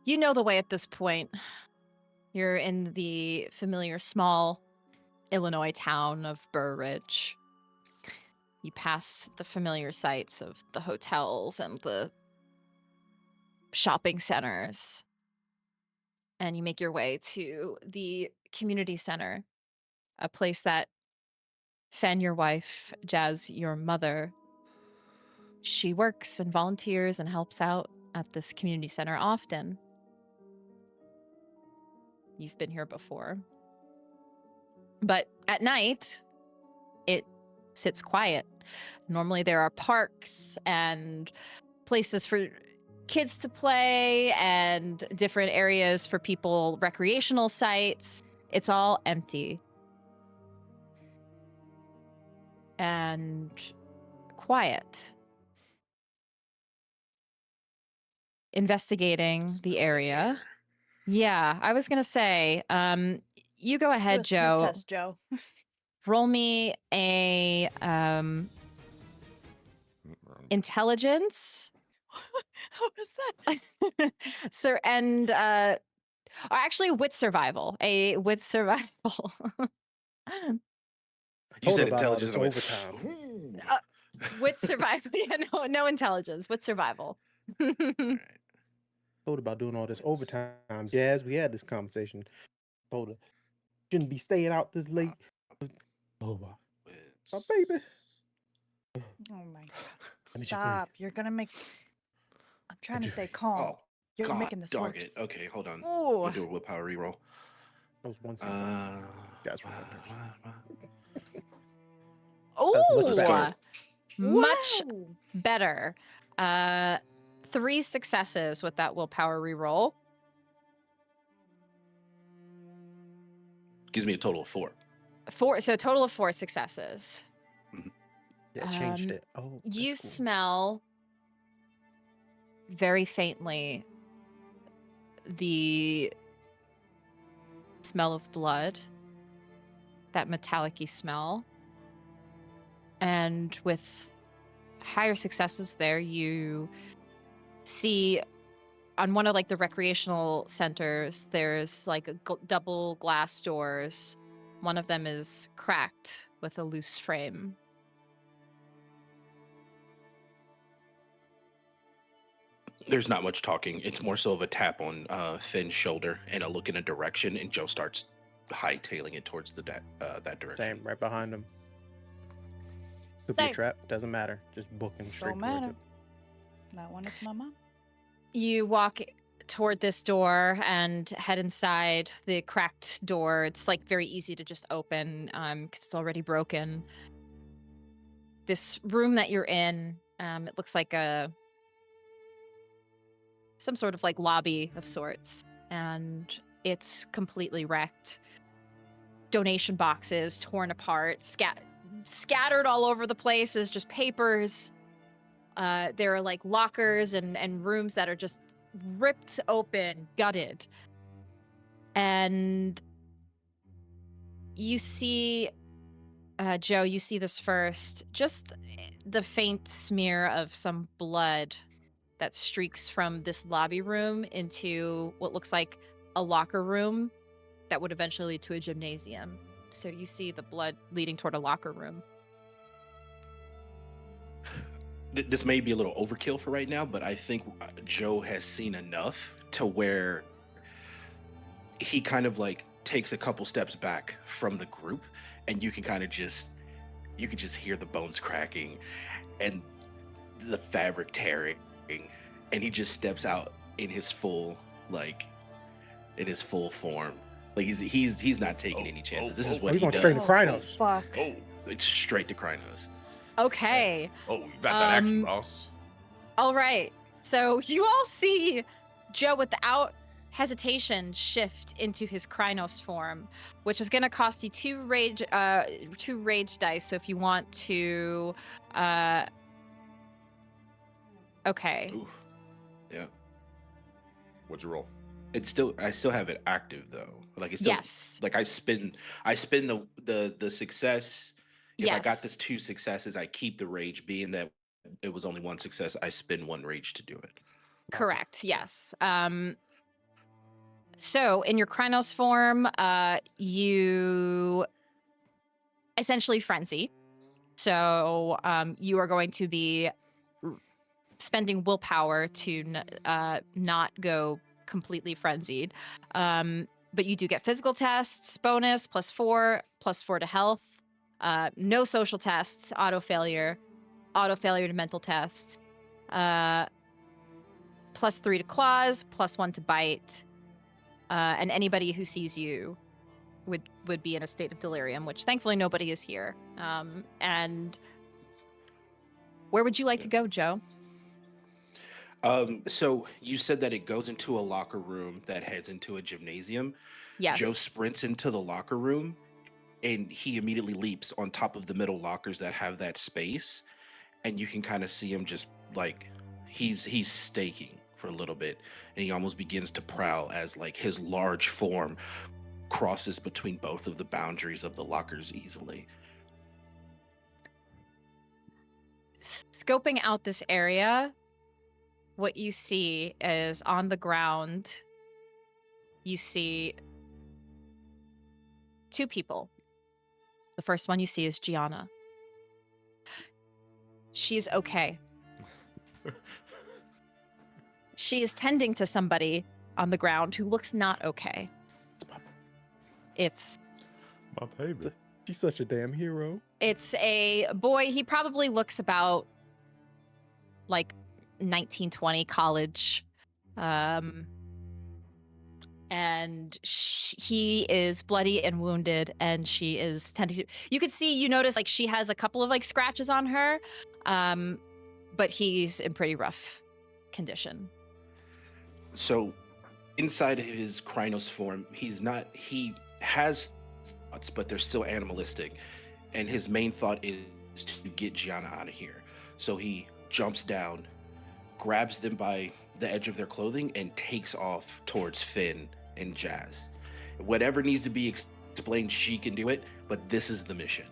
You know the way at this point. You're in the familiar small Illinois town of Burr Ridge. You pass the familiar sights of the hotels and the shopping centers. And you make your way to the community center, a place that Fen, your wife, Jazz, your mother, she works and volunteers and helps out at this community center often. You've been here before. But at night, it sits quiet. Normally there are parks and places for kids to play and different areas for people, recreational sites. It's all empty. And quiet. Investigating the area. Yeah, I was gonna say, you go Do ahead, a sneak Joe. test, Joe. Roll me a intelligence. How was that? Sir, and or actually wit survival. A wit survival. You said Told about all intelligence. this I went, overtime. "Ooh." Wit survival. Yeah, no intelligence. Wit survival. All right. Told about doing all this overtime. Jazz, we had this conversation. Told her shouldn't be staying out this late. Oh, wow. My baby. Oh my god. Let me just Stop. You're gonna make I'm trying to just stay breathe. calm. Oh, You're God, making this dog worse. it. Okay, hold on. Ooh. We'll do a willpower reroll. That was one success. Guys, remember. Oh, Let's go. much Wow. better. 3 successes with that willpower reroll. Gives me a total of 4. 4, so a total of 4 successes. That changed Um, it. Oh, You that's cool. smell very faintly the smell of blood, that metallic-y smell. And with higher successes there, you see on one of like the recreational centers, there's like a double glass doors. One of them is cracked with a loose frame. There's not much talking. It's more so of a tap on Finn's shoulder and a look in a direction, and Joe starts hightailing it towards that direction. Same, right behind him. Could be a Same. trap. Doesn't matter. Just booking straight Don't towards matter. it. Not when it's my mom. You walk toward this door and head inside the cracked door. It's like very easy to just open because it's already broken. This room that you're in, it looks like some sort of like lobby of sorts, and it's completely wrecked. Donation boxes torn apart, scattered all over the place is just papers. There are like lockers and rooms that are just ripped open, gutted. And you see, Joe, you see this first. Just the faint smear of some blood that streaks from this lobby room into what looks like a locker room that would eventually lead to a gymnasium. So you see the blood leading toward a locker room. This may be a little overkill for right now, but I think Joe has seen enough to where he kind of like takes a couple steps back from the group, and you can just hear the bones cracking and the fabric tearing, and he just steps out in his full form. Like he's not taking any chances. This is what we he going straight to does. Krynos. Fuck. Oh, It's straight to Krynos. Okay. oh, you got that action, boss. All right. So you all see Joe without hesitation shift into his Krynos form, which is going to cost you two rage dice. So if you want to, okay. Ooh. Yeah. What'd you roll? I still have it active though. Like it's still, Yes. like I spin the success. If I got Yes. this 2 successes, I keep the rage. Being that it was only 1 success, I spin 1 rage to do it. Correct. Yes. So in your Krynos form, you essentially frenzy. So you are going to be spending willpower to not go completely frenzied. But you do get physical tests bonus +4 to health. No social tests, auto failure to mental tests. +3 to claws, +1 to bite. And anybody who sees you would be in a state of delirium, which thankfully nobody is here. And where would you like to go, Joe? So you said that it goes into a locker room that heads into a gymnasium. Yes. Joe sprints into the locker room, and he immediately leaps on top of the middle lockers that have that space, and you can kind of see him just like he's staking for a little bit, and he almost begins to prowl as like his large form crosses between both of the boundaries of the lockers easily. Scoping out this area, what you see is on the ground, you see 2 people. The first one you see is Gianna. She's okay. She is tending to somebody on the ground who looks not okay. It's My baby. She's such a damn hero. It's a boy. He probably looks about like 1920 college. And he is bloody and wounded, and she is tending to. You notice like she has a couple of like scratches on her, but he's in pretty rough condition. So inside of his Krynos form, he has thoughts, but they're still animalistic. And his main thought is to get Gianna out of here. So he jumps down, grabs them by the edge of their clothing, and takes off towards Finn and Jazz. Whatever needs to be explained, she can do it, but this is the mission.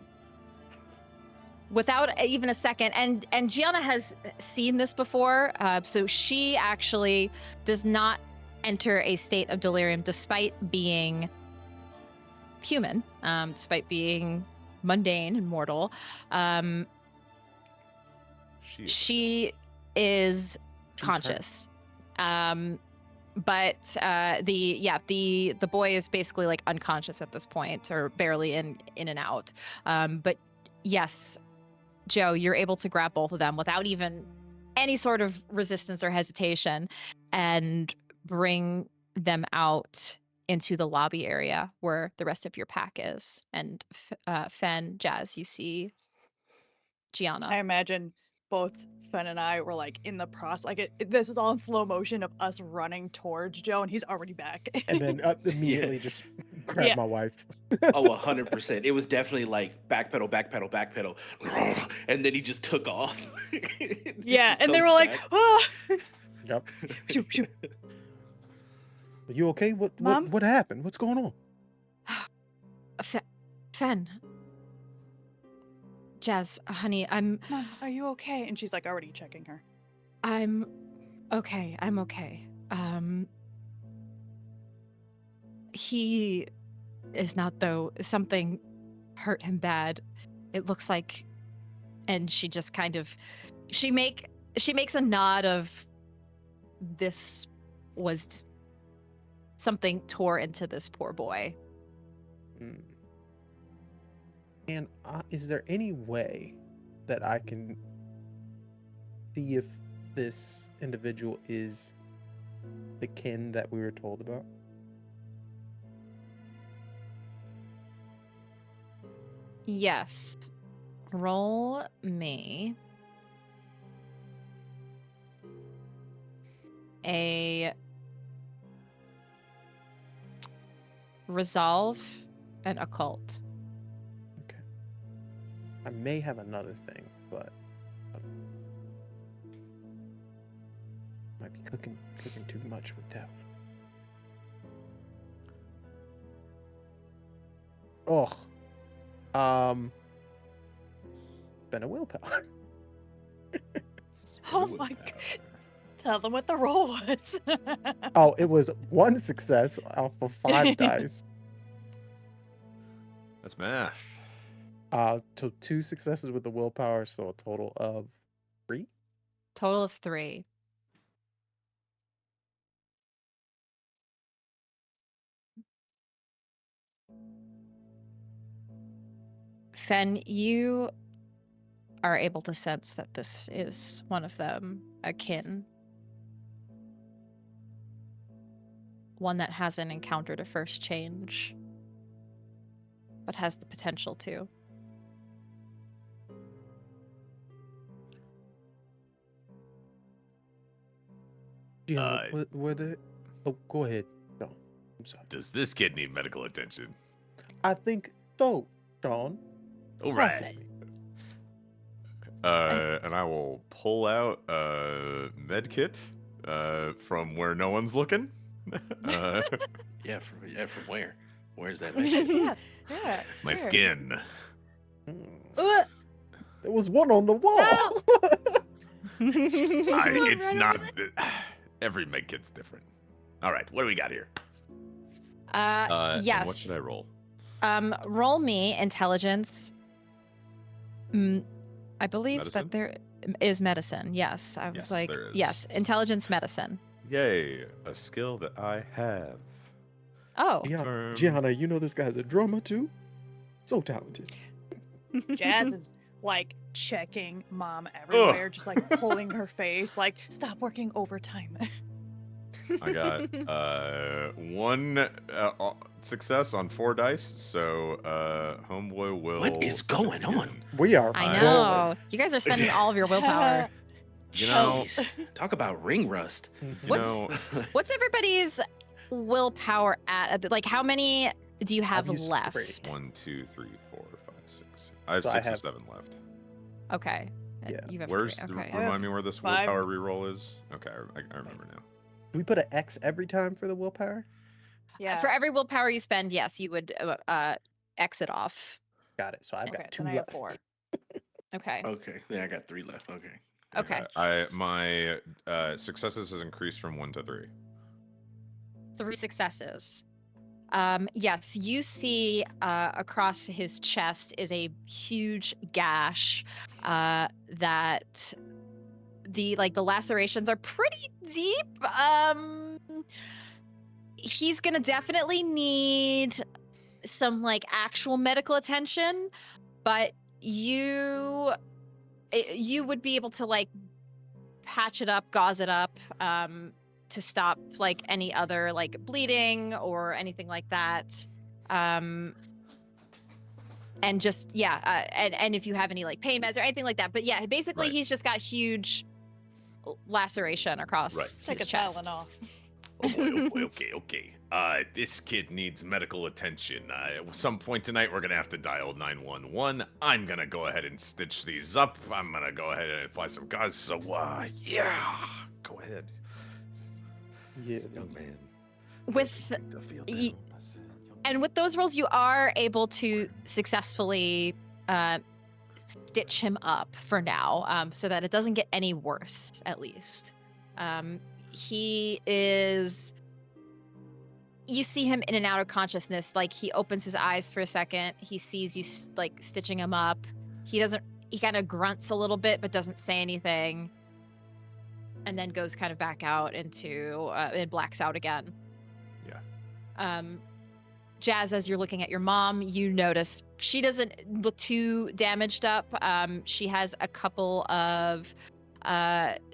Without even a second, and Gianna has seen this before, so she actually does not enter a state of delirium despite being human, despite being mundane and mortal. She is conscious. But the boy is basically like unconscious at this point, or barely in and out. But yes, Joe, you're able to grab both of them without even any sort of resistance or hesitation, and bring them out into the lobby area where the rest of your pack is. And Fen, Jazz, you see Gianna. I imagine both Fen and I were like in the process. Like this was all in slow motion of us running towards Joe, and he's already back. And then immediately just grab Yeah. my wife. Oh, 100%. It was definitely like backpedal, and then he just took off. He Yeah, just and they comes were like, back. "Ah!" Yep. Shoo, shoo. Are you okay? Mom? What happened? What's going on? Fen. Jazz, honey, I'm Mom, are you okay? And she's like already checking her. okay. I'm okay. He is not, though. Something hurt him bad. It looks like, and she just kind of she makes a nod of this was something tore into this poor boy. Mm. And is there any way that I can see if this individual is the kin that we were told about? Yes. Roll me a resolve and occult. Okay. I may have another thing, but might be cooking too much with that one. Been a willpower. Oh my God. Tell them what the roll was. Oh, it was 1 success off of 5 dice. That's math. So 2 successes with the willpower, so a total of 3. Total of 3. Fen, you are able to sense that this is one of them, a kin. One that hasn't encountered a first change, but has the potential to. Yeah, were they? Oh, go ahead. No, I'm sorry. Does this kid need medical attention? I think so, Sean. All right. Possibly. And I will pull out a med kit from where no one's looking. Yeah, from where? Where's that mission? Yeah. My Here. skin. Mm. There was one on the wall. It's not. Every med kit's different. All right, what do we got here? And Yes. what should I roll? Roll me intelligence. I believe Medicine? that there is medicine. Yes, I was Yes, like, there is. yes, intelligence medicine. Yay, a skill that I have. Oh, Gianna, you know this guy's a drummer too? So talented. Jazz is like checking Mom everywhere, just like pulling her face, like, stop working overtime. I got 1 success on 4 dice, so homeboy will. What is going on? We are. I rolling. know. You guys are spending all of your willpower. You know, Jeez. Talk about ring rust. you What's- know, What's everybody's willpower at? Like, how many do you have I've used left? 3. 1, 2, 3, 4, 5, 6. I have So I 6 or have- 7 left. Okay. And Yeah. you have Where's 3. Okay. remind me where this 5. willpower reroll is? Okay, I remember now. Do we put an X every time for the willpower? Yeah. For every willpower you spend, yes, you would exit off. Got it. So I've Okay, got 2 then I have left. 4. Okay. Okay, yeah, I got 3 left. Okay. Okay. My successes has increased from 1 to 3. 3 successes. Yes, you see across his chest is a huge gash that the lacerations are pretty deep. He's gonna definitely need some like actual medical attention, but you would be able to like patch it up, gauze it up, to stop like any other like bleeding or anything like that. And just and if you have any like pain meds or anything like that. But yeah, basically Right. he's just got huge laceration across Right. his Take a chest. Talon off. Oh boy, okay. This kid needs medical attention. At some point tonight, we're gonna have to dial 911. I'm gonna go ahead and stitch these up. I'm gonna go ahead and apply some gauze. So, yeah, go ahead, Yeah. young man. With The field y- down. Young and with those rolls, you are able to successfully stitch him up for now, so that it doesn't get any worse, at least. He is. You see him in and out of consciousness. Like, he opens his eyes for a second. He sees you like stitching him up. He kind of grunts a little bit, but doesn't say anything. And then goes kind of back out into, it blacks out again. Yeah. Jazz, as you're looking at your mom, you notice she doesn't look too damaged up. She has a couple of,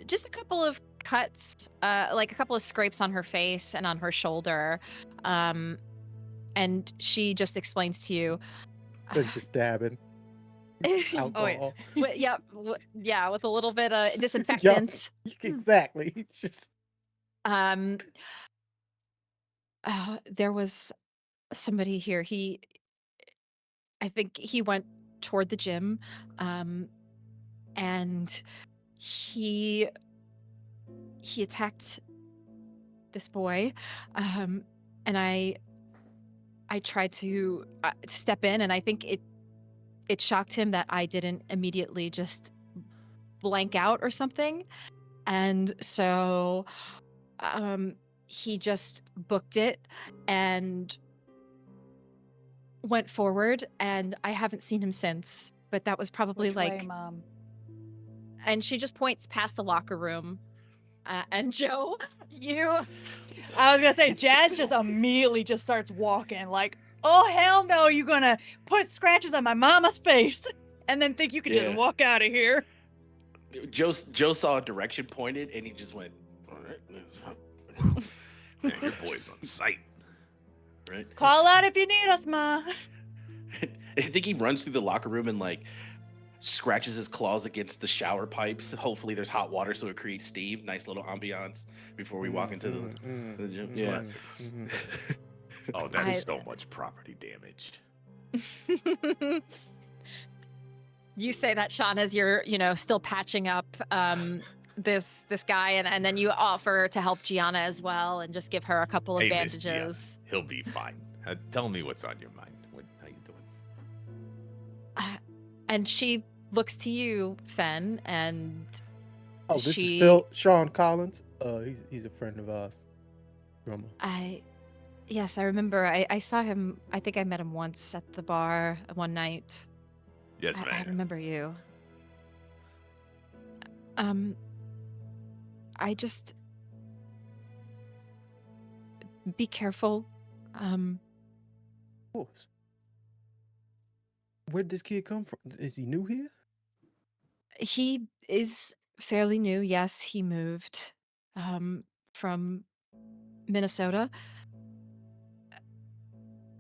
just a couple of cuts, like a couple of scrapes on her face and on her shoulder. And she just explains to you. It's just dabbing. Alcohol. Yeah, with a little bit of disinfectant. Exactly. Just there was somebody here. I think he went toward the gym, and he attacked this boy, and I tried to step in, and I think it shocked him that I didn't immediately just blank out or something, and so he just booked it and went forward, and I haven't seen him since, but that was probably Which way, Mom? And she just points past the locker room. And Joe, I was gonna say, Jazz just immediately just starts walking like, oh hell no, you gonna put scratches on my mama's face and then think you can just walk out of here. Joe saw a direction pointed and he just went, all right. Man, your boy's on sight. Right? Call out if you need us, Ma. I think he runs through the locker room and like scratches his claws against the shower pipes. Hopefully there's hot water so it creates steam. Nice little ambiance before we walk into the gym. Yeah. Oh, that's so much property damage. You say that, Sean, as you're, still patching up this guy, and then you offer to help Gianna as well and just give her a couple of Hey, bandages. He'll be fine. Tell me what's on your mind. How you doing? And she looks to you, Fen, and this is Sean Collins. He's a friend of ours. Drummer. Yes, I remember. I saw him. I think I met him once at the bar one night. Yes, ma'am. I remember you. I just be careful. Of course. Where'd this kid come from? Is he new here? He is fairly new. Yes, he moved from Minnesota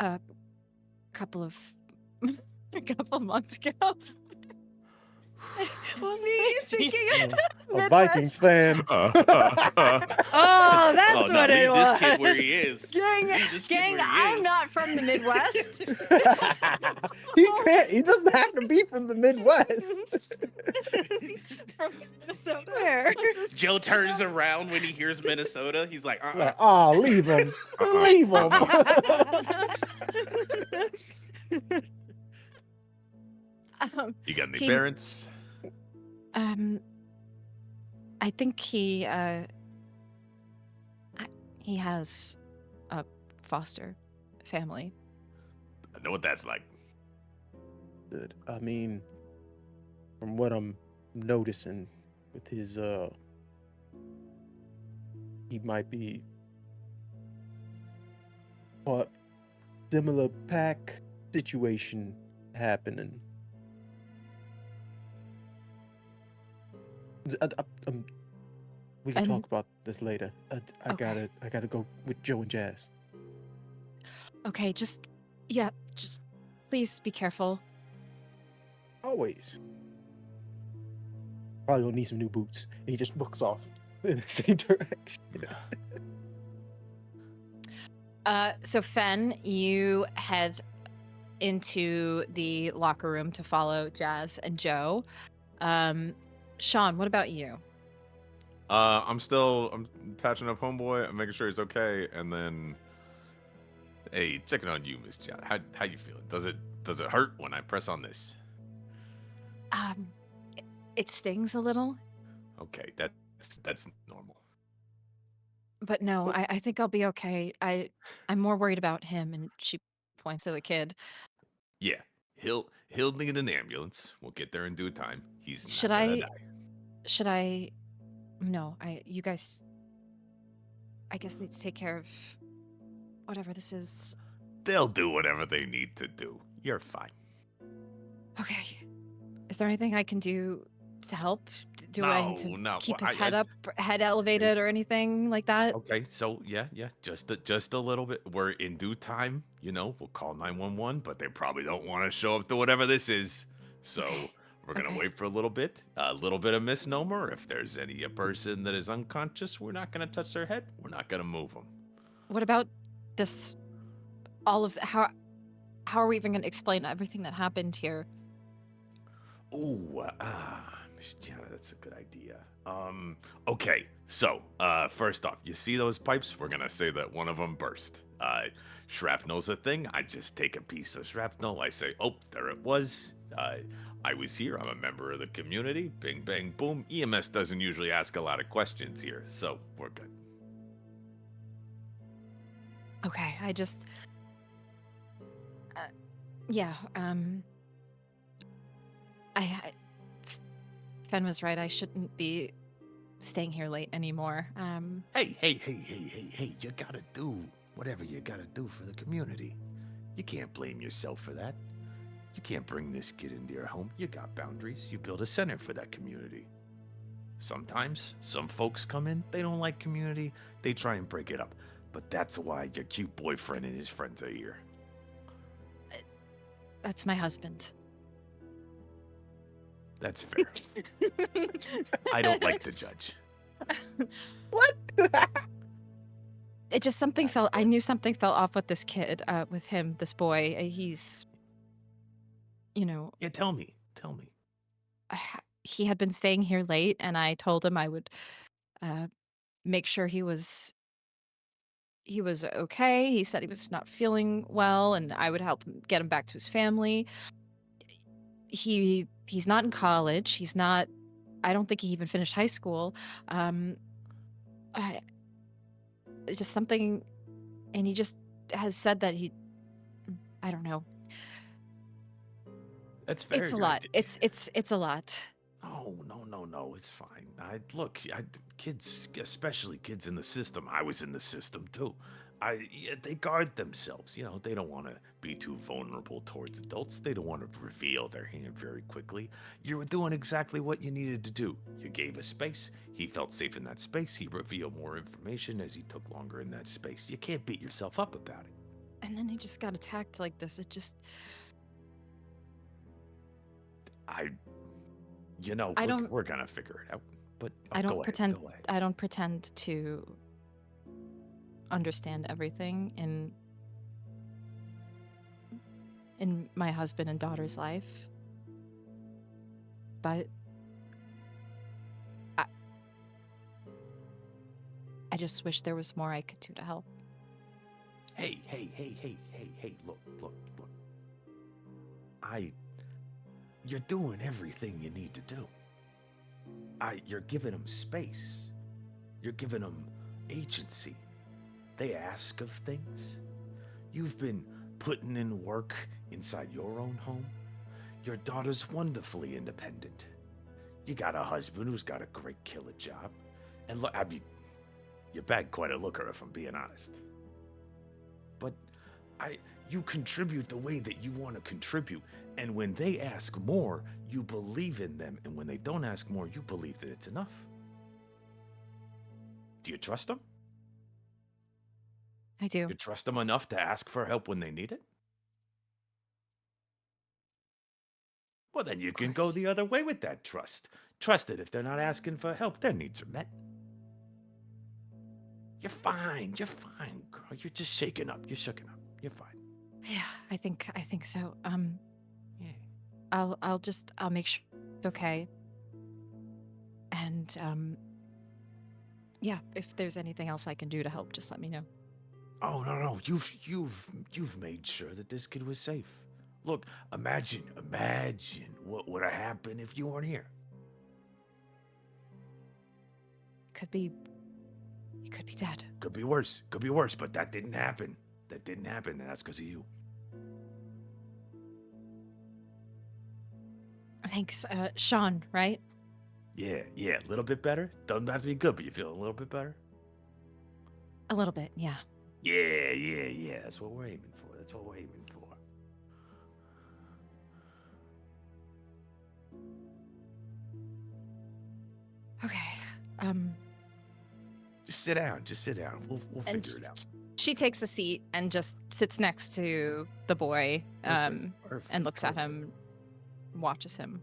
a couple of months ago. A Vikings fan. Oh, that's what it was. This kid where he is. Gang, I'm not from the Midwest. He doesn't have to be from the Midwest. From Minnesota. Where? Joe turns around when he hears Minnesota. He's like, leave him. Leave him. You got any parents? I think he has a foster family. I know what that's like. Good. I mean, from what I'm noticing with his he might be similar pack situation happening. We can talk about this later. I gotta go with Joe and Jazz. Okay, just please be careful. Always. Probably gonna need some new boots. And he just books off in the same direction. So Fen, you head into the locker room to follow Jazz and Joe. Sean, what about you? I'm patching up homeboy. I'm making sure he's okay, and then, hey, checking on you, Miss John. How you feeling? Does it hurt when I press on this? Um, it stings a little, Okay, that's normal. but no, Well, I think I'll be okay. I'm more worried about him, and she points to the kid. Yeah, he'll need an ambulance. We'll get there in due time. He's Should not gonna I? die. Should I? No, you guys, I guess need to take care of whatever this is. They'll do whatever they need to do. You're fine. Okay. Is there anything I can do to help? Do I need No, to no. Well, keep his head up, head elevated, or anything like that? okay, so yeah, just a little bit. We're in due time, we'll call 911, but they probably don't want to show up to whatever this is. So Okay. we're gonna Okay. wait for a little bit of misnomer. If there's a person that is unconscious, we're not gonna touch their head. We're not gonna move them. What about this? All of how are we even going to explain everything that happened here? Ooh, Miss Gianna, that's a good idea. Okay, so, first off, you see those pipes? We're gonna say that one of them burst. Shrapnel's a thing. I just take a piece of shrapnel. I say, oh, there it was. I was here. I'm a member of the community. Bing, bang, boom. EMS doesn't usually ask a lot of questions here, so we're good. Okay, yeah, I Fen was right. I shouldn't be staying here late anymore. Hey, you gotta do whatever you gotta do for the community. You can't blame yourself for that. You can't bring this kid into your home. You got boundaries. You build a center for that community. Sometimes, some folks come in, they don't like community, they try and break it up. But that's why your cute boyfriend and his friends are here. That's my husband. That's fair. I don't like to judge. What? It just something felt. I knew something felt off with this kid, with him, this boy. He's, Yeah, tell me. he had been staying here late, and I told him I would make sure he was okay. He said he was not feeling well, and I would help him get him back to his family. He's not in college. He's not. I don't think he even finished high school. Um, I, it's just something, and he just has said that he. I don't know. That's fair. It's a lot. It's a lot. Oh, no, it's fine. Look, kids, especially kids in the system. I was in the system too. They guard themselves. They don't want to be too vulnerable towards adults. They don't want to reveal their hand very quickly. You were doing exactly what you needed to do. You gave a space. He felt safe in that space. He revealed more information as he took longer in that space. You can't beat yourself up about it. And then he just got attacked like this. It just. I We're gonna figure it out. But I don't go pretend. Ahead, go ahead. I don't pretend to understand everything in my husband and daughter's life, but I just wish there was more I could do to help. Hey, look. You're doing everything you need to do. You're giving them space. You're giving them agency. They ask of things. You've been putting in work inside your own home. Your daughter's wonderfully independent. You got a husband who's got a great killer job. And look, you bag quite a looker if I'm being honest. But you contribute the way that you want to contribute. And when they ask more, you believe in them. And when they don't ask more, you believe that it's enough. Do you trust them? I do. You trust them enough to ask for help when they need it? Well, then you can go the other way with that trust. Trust that if they're not asking for help, their needs are met. You're fine, girl. You're just shaken up. You're shooken up. You're fine. Yeah, I think so. Yeah. I'll make sure it's okay. And yeah, if there's anything else I can do to help, just let me know. Oh no, you've made sure that this kid was safe. Look, imagine what would have happened if you weren't here. You could be dead. Could be worse, but that didn't happen. And that's because of you. Thanks, Sean, right? Yeah, a little bit better. Doesn't have to be good, but you feel a little bit better? A little bit, yeah. Yeah. That's what we're aiming for. Okay. Just sit down. We'll And figure it out. She takes a seat and just sits next to the boy, and looks at him, watches him.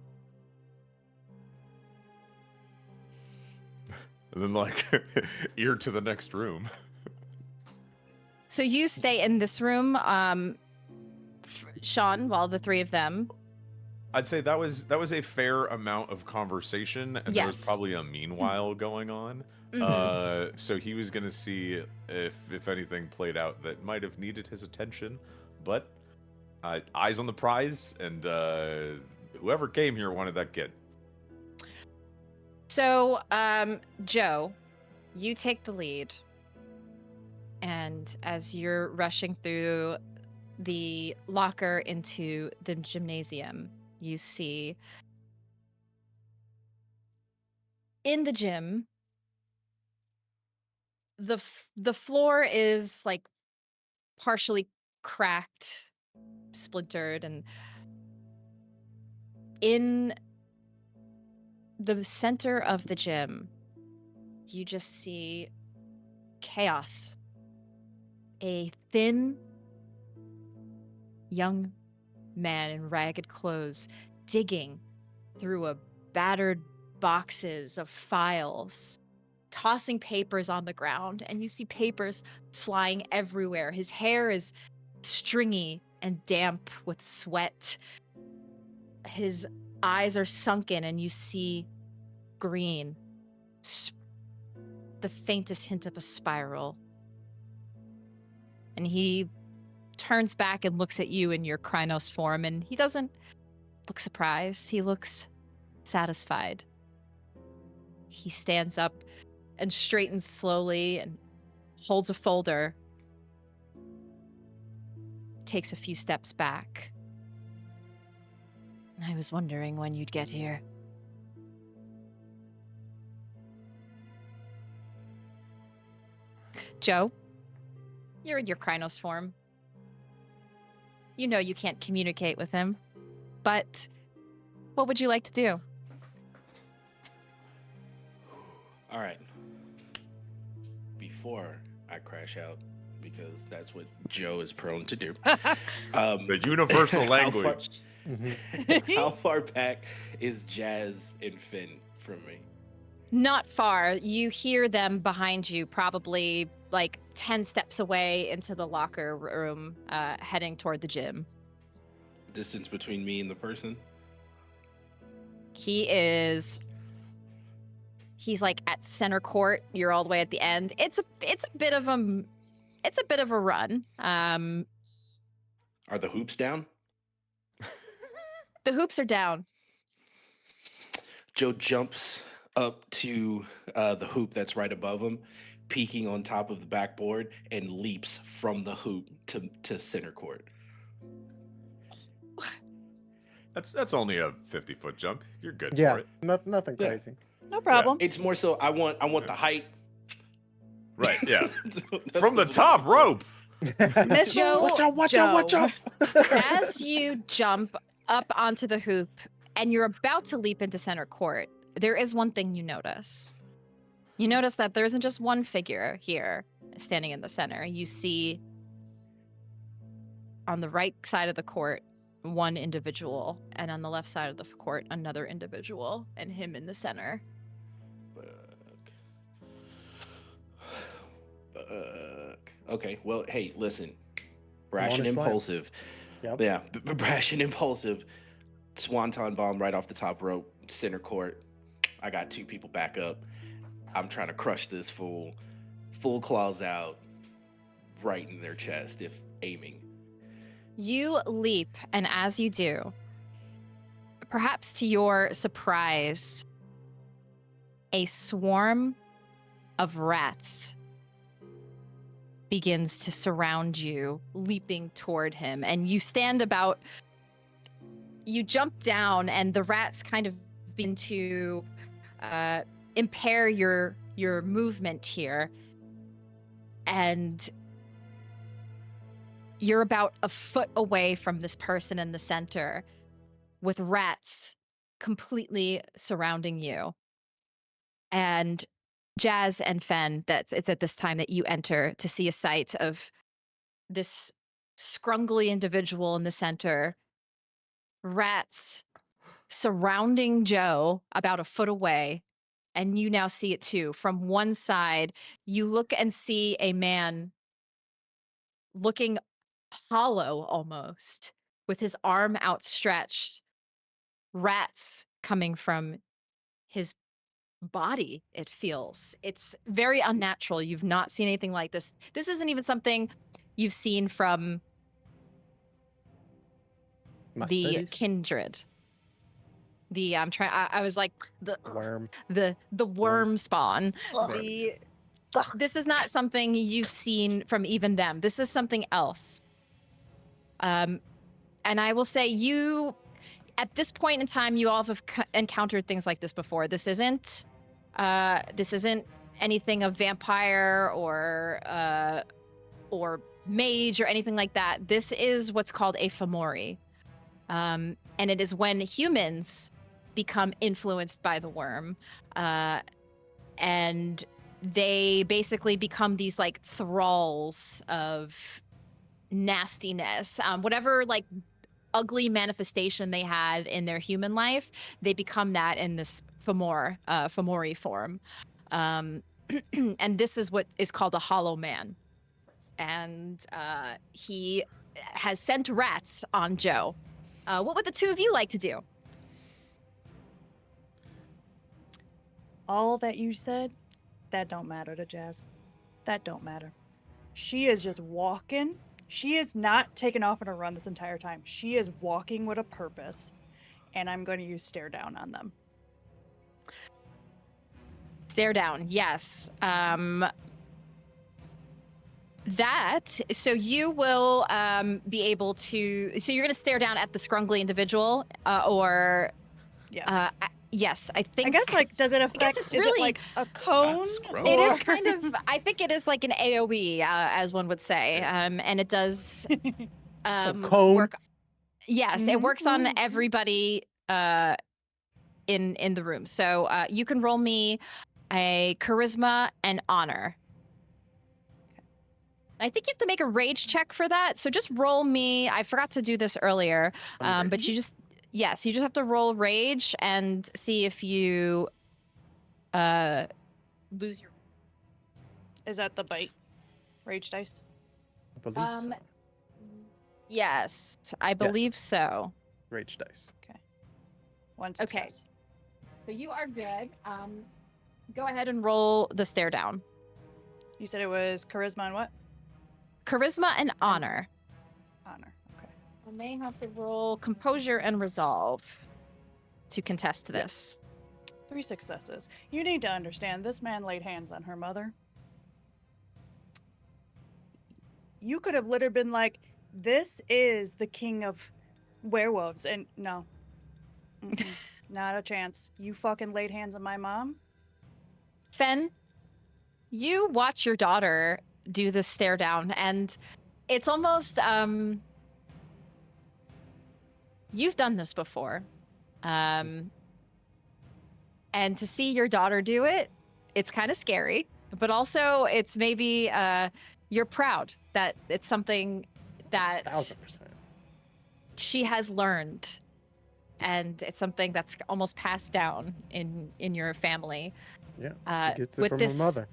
And then, like, ear to the next room. So you stay in this room, Sean, while the three of them. I'd say that was a fair amount of conversation, and there was Yes. probably a meanwhile going on. Mhm. So he was gonna see if anything played out that might have needed his attention, but eyes on the prize, and whoever came here wanted that kid. So, Joe, you take the lead. And as you're rushing through the locker into the gymnasium, you see in the gym, the floor is like partially cracked, splintered, and in the center of the gym, you just see chaos. A thin young man in ragged clothes digging through a battered boxes of files, tossing papers on the ground, and you see papers flying everywhere. His hair is stringy and damp with sweat. His eyes are sunken, and you see green, the faintest hint of a spiral. And he turns back and looks at you in your Krynos form, and he doesn't look surprised. He looks satisfied. He stands up and straightens slowly and holds a folder, takes a few steps back. I was wondering when you'd get here. Joe, you're in your Krynos form. You know you can't communicate with him, but what would you like to do? All right. Before I crash out, because that's what Joe is prone to do. The universal language. How far back is Jazz and Finn from me? Not far. You hear them behind you, probably like 10 steps away into the locker room, heading toward the gym. Distance between me and the person? He's like at center court. You're all the way at the end. It's a bit of a run. Are the hoops down? The hoops are down. Joe jumps up to the hoop that's right above him, peeking on top of the backboard, and leaps from the hoop to center court. That's only a 50-foot jump. You're good Yeah, for it. nothing Yeah. crazy. No problem. It's more so I want the height. Right, yeah. That's From the what top I'm going rope. Missile Joe- watch out. As you jump up onto the hoop and you're about to leap into center court, there is one thing you notice. You notice that there isn't just one figure here standing in the center. You see on the right side of the court one individual, and on the left side of the court another individual, and him in the center. Okay, well, hey, listen. I'm Brash on and his side. impulsive. Yep. Yeah, brash and impulsive. Swanton bomb right off the top rope, center court. I got two people back up. I'm trying to crush this fool. Full claws out, right in their chest, if aiming. You leap, and as you do, perhaps to your surprise, a swarm of rats begins to surround you, leaping toward him. And you stand about, you jump down, and the rats kind of begin to impair your movement here. And you're about a foot away from this person in the center, with rats completely surrounding you. And Jazz and Fen, it's at this time that you enter to see a sight of this scrungly individual in the center, rats surrounding Joe about a foot away, and you now see it too. From one side, you look and see a man looking hollow almost, with his arm outstretched, rats coming from his body, it feels. It's very unnatural. You've not seen anything like this. This isn't even something you've seen from My the studies? kindred. The I was like Worm. the worm spawn. This is not something you've seen from even them. This is something else. And I will say, you, at this point in time, you all have encountered things like this before. This isn't anything of vampire or mage or anything like that. This is what's called a Fomori. And it is when humans become influenced by the worm, and they basically become these like thralls of nastiness. Whatever like ugly manifestation they had in their human life, they become that in this Fomori form. And this is what is called a hollow man. And he has sent rats on Joe. What would the two of you like to do? All that you said, that don't matter to Jazz. That don't matter. She is just walking. She is not taking off on a run this entire time. She is walking with a purpose. And I'm going to use stare down on them. Stare down, yes. So you will be able to, so you're going to stare down at the scrungly individual, or Yes. yes, I think. I guess, like, does it affect, it's is really, it like a cone? scrolling. it or- is kind of, I think it is like an AoE, as one would say. Yes. And it does cone? work. Yes, it Mhm, works on mhm. everybody in the room. So you can roll me a charisma and honor. I think you have to make a rage check for that. So just roll me. I forgot to do this earlier, but you just have to roll rage and see if you lose your. Is that the bite? Rage dice? I believe so. Yes, I believe so. Rage dice. One Okay. success. So you are good. Go ahead and roll the stare down. You said it was charisma and what? Charisma and honor. Honor. Okay. I may have to roll composure and resolve to contest this. 3 successes. You need to understand, this man laid hands on her mother. You could have literally been like, this is the king of werewolves, and no. Mm-mm. Not a chance. You fucking laid hands on my mom? Fen, you watch your daughter do this stare down, and it's almost you've done this before. And to see your daughter do it, it's kind of scary, but also it's maybe you're proud that it's something that 1000%. she has learned, and it's something that's almost passed down in your family. Yeah. She gets it with from this- her mother.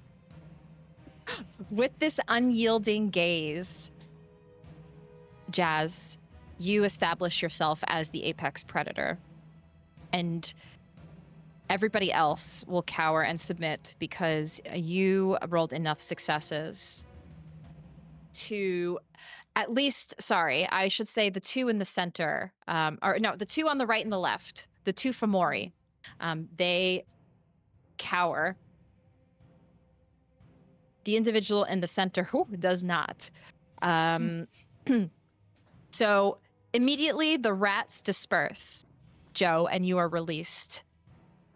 With this unyielding gaze, Jazz, you establish yourself as the apex predator, and everybody else will cower and submit because you rolled enough successes to at least, sorry, I should say the two in the center, or no, the two on the right and the left, the two Fomori, they cower. The individual in the center who does not. So immediately the rats disperse, Joe, and you are released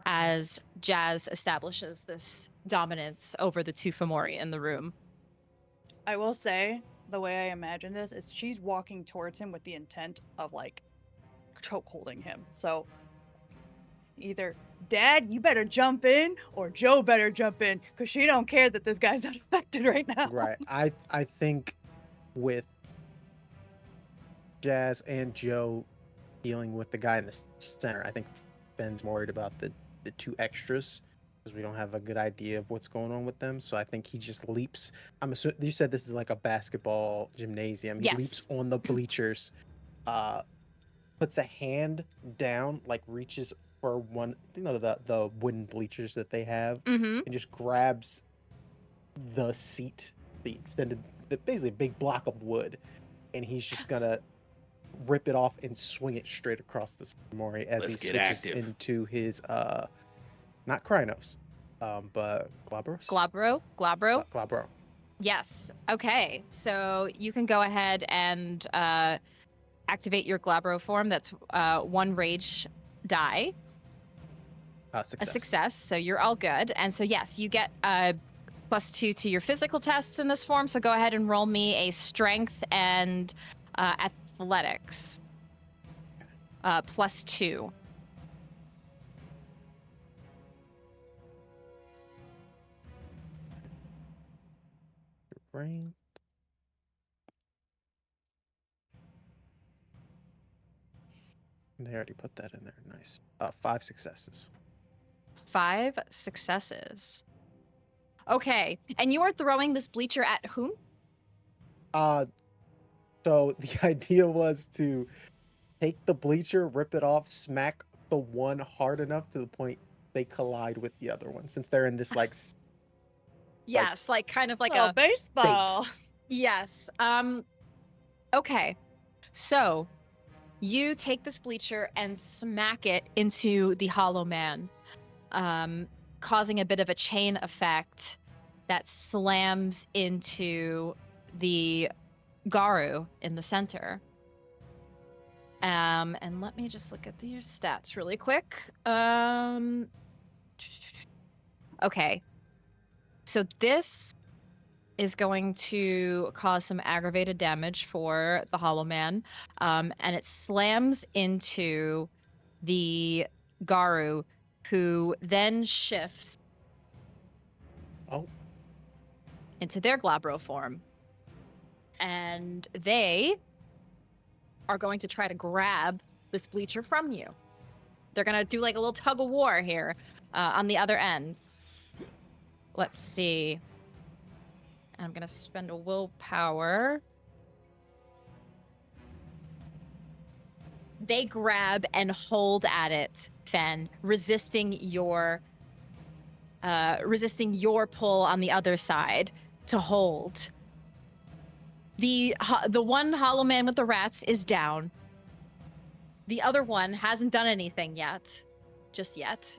as Jazz establishes this dominance over the two Fomori in the room. I will say, the way I imagine this is she's walking towards him with the intent of like choke holding him. So either Dad, you better jump in, or Joe better jump in, because she don't care that this guy's not affected right now. Right. I think with Jazz and Joe dealing with the guy in the center, I think Ben's more worried about the two extras because we don't have a good idea of what's going on with them. So I think he just leaps. I'm assuming you said this is like a basketball gymnasium. He leaps Yes. on the bleachers, puts a hand down, like reaches for one, the wooden bleachers that they have, Mm-hmm. and just grabs the seat, basically a big block of wood, and he's just gonna rip it off and swing it straight across the Emory as Let's he get switches active. into his not Krynos, but Glabros. Glabro? Glabro. Yes. Okay. So you can go ahead and activate your Glabro form. That's one rage die. Success. A success. So you're all good. And so yes, you get +2 to your physical tests in this form. So go ahead and roll me a strength and athletics. +2. Brain. They already put that in there. Nice. 5 successes. 5 successes. Okay. And you are throwing this bleacher at whom? So the idea was to take the bleacher, rip it off, smack the one hard enough to the point they collide with the other one, since they're in this Yes, like kind of like Oh, a baseball. Yes. Okay. So you take this bleacher and smack it into the Hollow Man, causing a bit of a chain effect that slams into the Garu in the center. And let me just look at these stats really quick. Okay. So this is going to cause some aggravated damage for the Hollow Man. And it slams into the Garu, who then shifts into their Glabro form. And they are going to try to grab this bleacher from you. They're going to do like a little tug of war here on the other end. Let's see. I'm going to spend a willpower. They grab and hold at it, Fen, resisting your pull on the other side to hold. The one Hollow Man with the rats is down. The other one hasn't done anything just yet.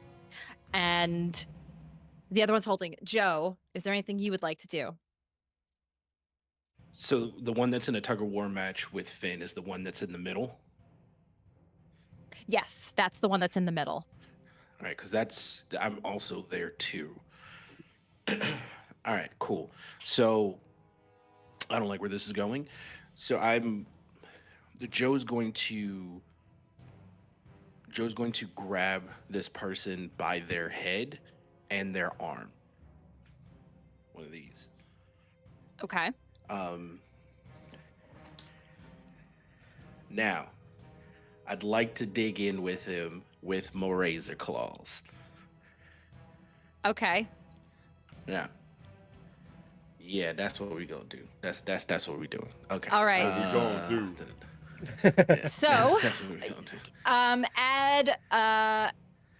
And the other one's holding it. Joe, is there anything you would like to do? So the one that's in a tug of war match with Finn is the one that's in the middle? Yes, that's the one that's in the middle. All right, because I'm also there too. All right, cool. So I don't like where this is going. So Joe's going to grab this person by their head and their arm. One of these. Okay. Now, I'd like to dig in with him with my razor claws. Okay. Yeah, that's what we're gonna do. That's what we're doing. Okay. All right. What we gonna do? Yeah, So, that's what we're gonna do. add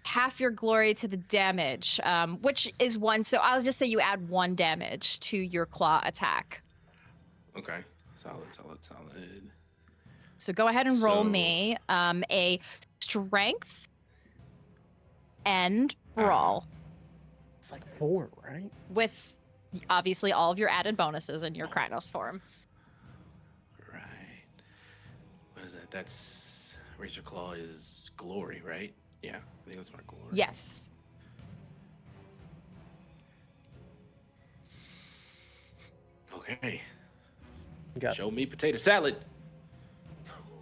half your glory to the damage, which is 1. So I'll just say you add 1 damage to your claw attack. Okay. Solid. So go ahead and roll So- me a strength and brawl It's like 4, right? with obviously all of your added bonuses in your Krynos form. Right. What is that? That's Razor Claw is glory, right? Yeah, I think that's my glory. Yes. Okay. Got Show me potato salad.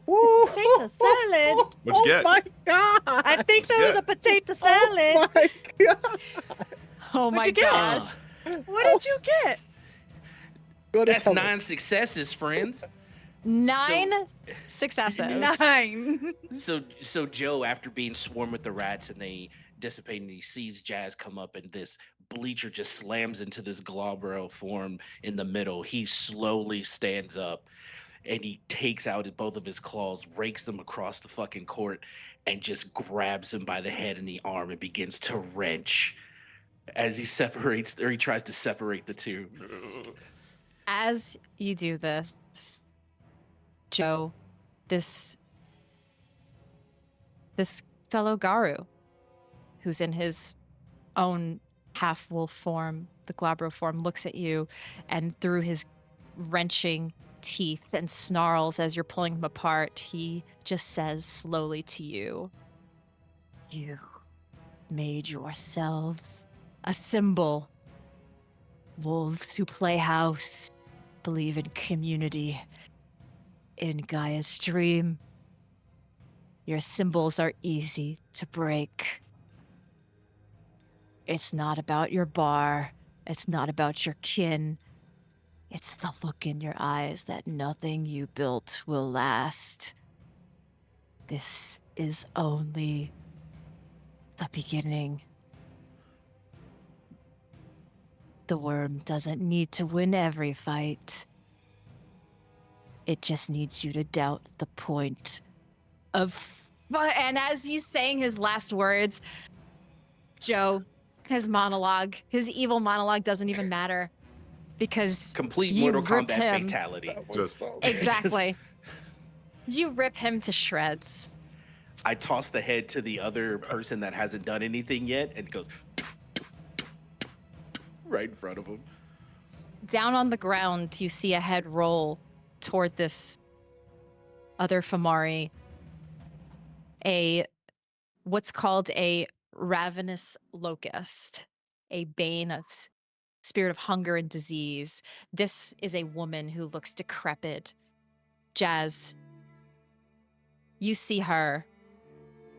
Woo! Potato salad. What'd you get? My God! I think there was Yeah. a potato Oh salad. my God! Oh What'd my you get? gosh. What did you get? Go to That's tell 9 successes, friends. 9 successes. 9. So Joe, after being swarmed with the rats and they dissipate, and he sees Jazz come up, and this bleacher just slams into this globro form in the middle. He slowly stands up and he takes out both of his claws, rakes them across the fucking court, and just grabs him by the head and the arm and begins to wrench as he separates, or he tries to separate the two. As you do this, Joe, this fellow Garu, who's in his own half-wolf form, the glabro form, looks at you, and through his wrenching teeth and snarls as you're pulling him apart, he just says slowly to you, "You made yourselves a symbol. Wolves who play house, believe in community, in Gaia's dream. Your symbols are easy to break. It's not about your bar. It's not about your kin. It's the look in your eyes that nothing you built will last. This is only the beginning. The worm doesn't need to win every fight. It just needs you to doubt the point of..." And as he's saying his last words, Joe, his monologue, his evil monologue doesn't even matter because Complete you Mortal rip Kombat him. fatality. That was Just- so Exactly. You rip him to shreds. I toss the head to the other person that hasn't done anything yet, and it goes right in front of him. Down on the ground, you see a head roll toward this other Famari. What's called a ravenous locust, a bane of spirit of hunger and disease. This is a woman who looks decrepit. Jazz, you see her,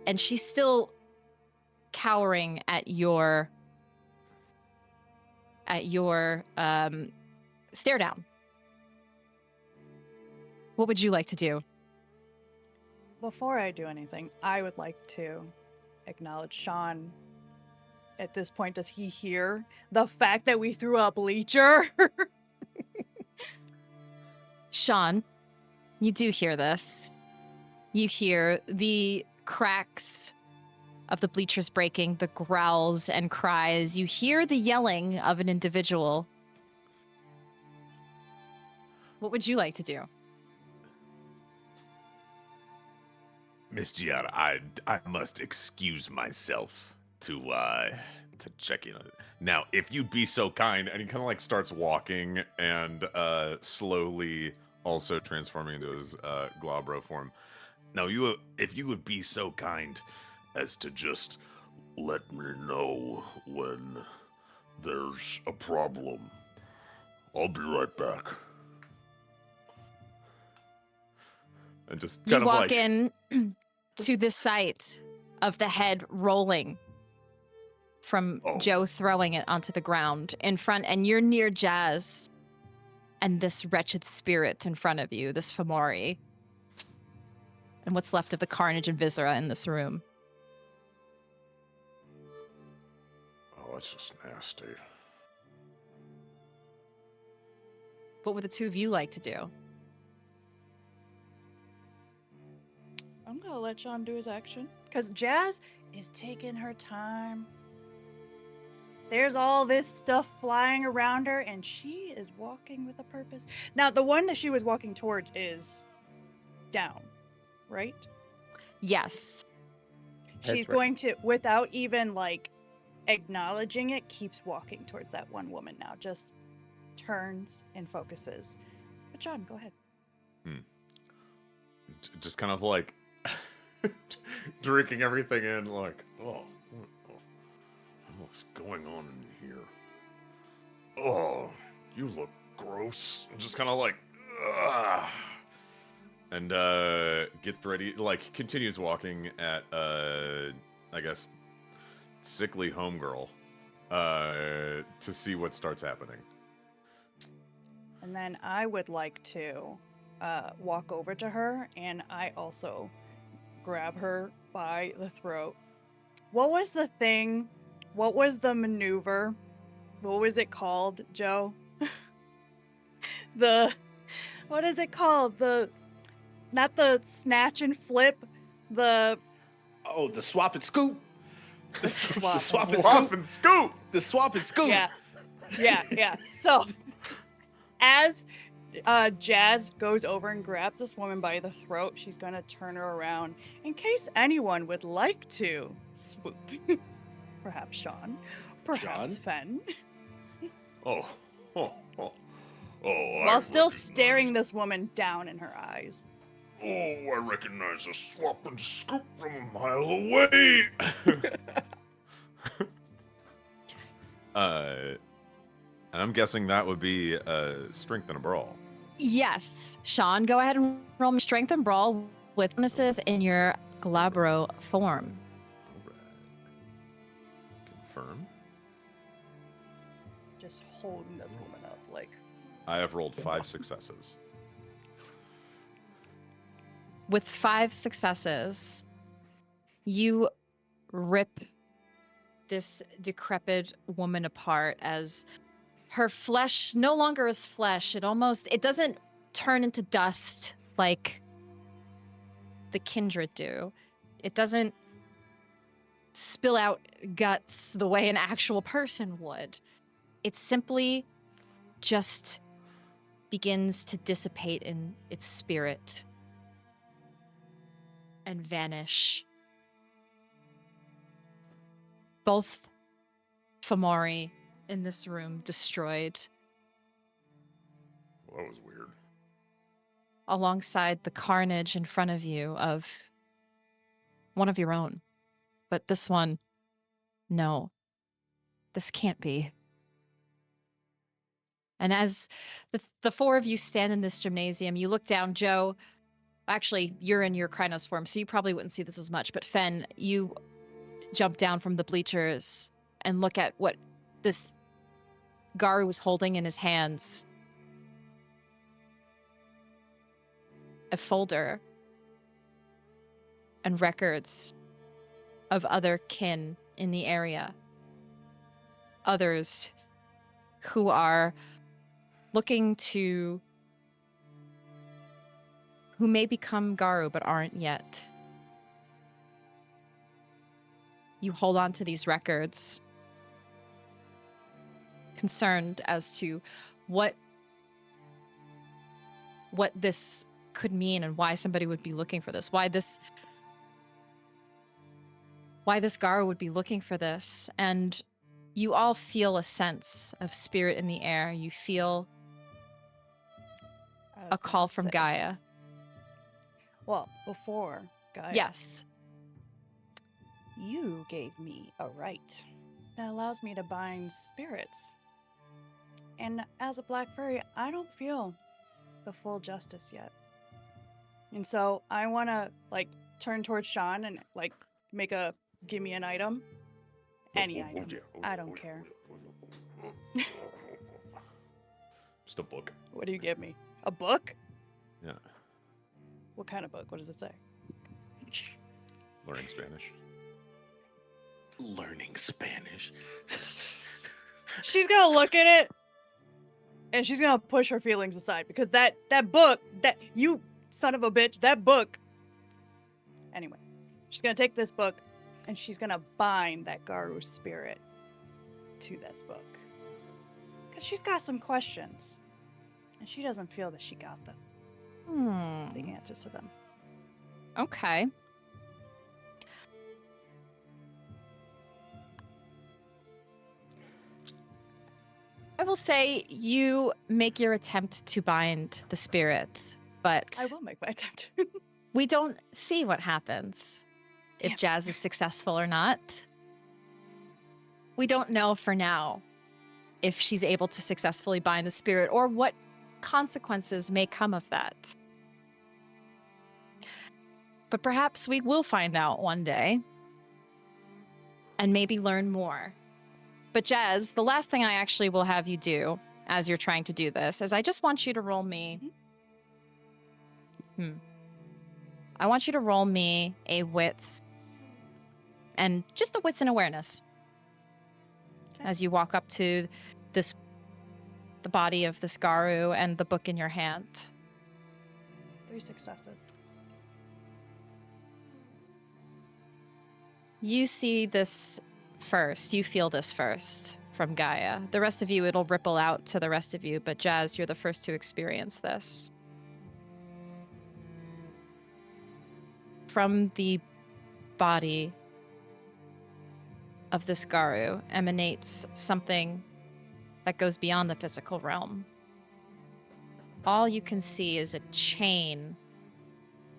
and she's still cowering at your stare down. What would you like to do? Before I do anything, I would like to acknowledge Sean. At this point, does he hear the fact that we threw a bleacher? Sean, you do hear this. You hear the cracks of the bleachers breaking, the growls and cries. You hear the yelling of an individual. What would you like to do? Miss Giada, I must excuse myself to check in on it. Now, if you'd be so kind, and he kind of like starts walking and slowly also transforming into his glabro form. Now, if you would be so kind as to just let me know when there's a problem. I'll be right back. And just You kind of walk like in to the sight of the head rolling from Oh. Joe throwing it onto the ground in front, and you're near Jazz and this wretched spirit in front of you, this Famori, and what's left of the carnage and viscera in this room. Oh, that's just nasty. What would the two of you like to do? I'm gonna let Sean do his action because Jazz is taking her time. There's all this stuff flying around her, and she is walking with a purpose. Now, the one that she was walking towards is down, right? Yes. She's right. going to, without even like acknowledging it, keeps walking towards that one woman now. Just turns and focuses. But John, go ahead. Just kind of like drinking everything in, like, what's going on in here? Oh, you look gross. Just kind of like, ugh. And gets ready, like, continues walking at, I guess, sickly homegirl, to see what starts happening. And then I would like to walk over to her, and I also grab her by the throat. What was the thing? What was the maneuver? What was it called, Joe? What is it called? Not the snatch and flip, the swap and scoop. The swap swap and Swap scoop. and scoop! The swap and scoop. Yeah. So, as Jazz goes over and grabs this woman by the throat, she's gonna turn her around in case anyone would like to swoop. Perhaps Sean, perhaps John? Fen. Oh. While still staring this woman down in her eyes. Oh, I recognize a swap and scoop from a mile away. And I'm guessing that would be strength and a brawl. Yes. Sean, go ahead and roll me strength and brawl with bonuses in your Glabro form. All right. Confirm. Just holding this woman up like. I have rolled 5 successes. With 5 successes, you rip this decrepit woman apart as her flesh no longer is flesh. It doesn't turn into dust like the kindred do. It doesn't spill out guts the way an actual person would. It simply just begins to dissipate in its spirit and vanish. Both Fomori in this room destroyed, Well, that was weird. alongside the carnage in front of you of one of your own. But this one, no, this can't be. And as the 4 of you stand in this gymnasium, you look down. Joe, actually, you're in your Krynos form, so you probably wouldn't see this as much. But Fen, you jump down from the bleachers and look at what this Garu was holding in his hands. A folder and records of other kin in the area. Others who are who may become Garu but aren't yet. You hold on to these records, concerned as to what this could mean and why somebody would be looking for this. Why this Garu would be looking for this. And you all feel a sense of spirit in the air. You feel a call from Gaia. Well, before Gaia. Yes. You gave me a right that allows me to bind spirits. And as a black fairy, I don't feel the full justice yet. And so I want to turn towards Sean and give me an item. Any item. I don't care. Just a book. What do you give me? A book? Yeah. What kind of book? What does it say? Learning Spanish. Learning Spanish. She's gonna look at it and she's gonna push her feelings aside because that book, that you son of a bitch, that book. Anyway, she's gonna take this book and she's gonna bind that Garu spirit to this book. Because she's got some questions. And she doesn't feel that she got the answers to them. Okay. I will say you make your attempt to bind the spirit, but I will make my attempt. we don't see what happens if Damn. Jazz is successful or not. We don't know for now if she's able to successfully bind the spirit or what consequences may come of that. But perhaps we will find out one day and maybe learn more. But Jazz, the last thing I actually will have you do as you're trying to do this is I just want you to roll me. I want you to roll me a wits and just a wits and awareness. Okay. As you walk up to the body of this Garu and the book in your hand. 3 successes. You see this first. You feel this first from Gaia. The rest of you, it'll ripple out to the rest of you, but Jazz, you're the first to experience this. From the body of this Garu emanates something that goes beyond the physical realm. All you can see is a chain,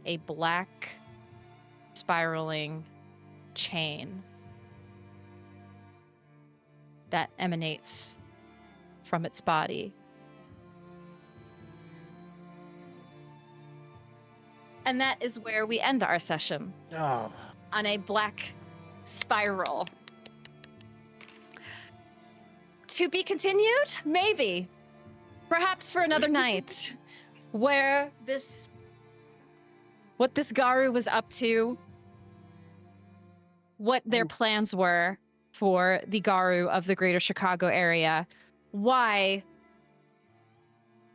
a black spiraling chain that emanates from its body. And that is where we end our session, Oh, on a black spiral. To be continued? Maybe. Perhaps for another night, where what this Garu was up to, what their plans were for the Garu of the greater Chicago area, why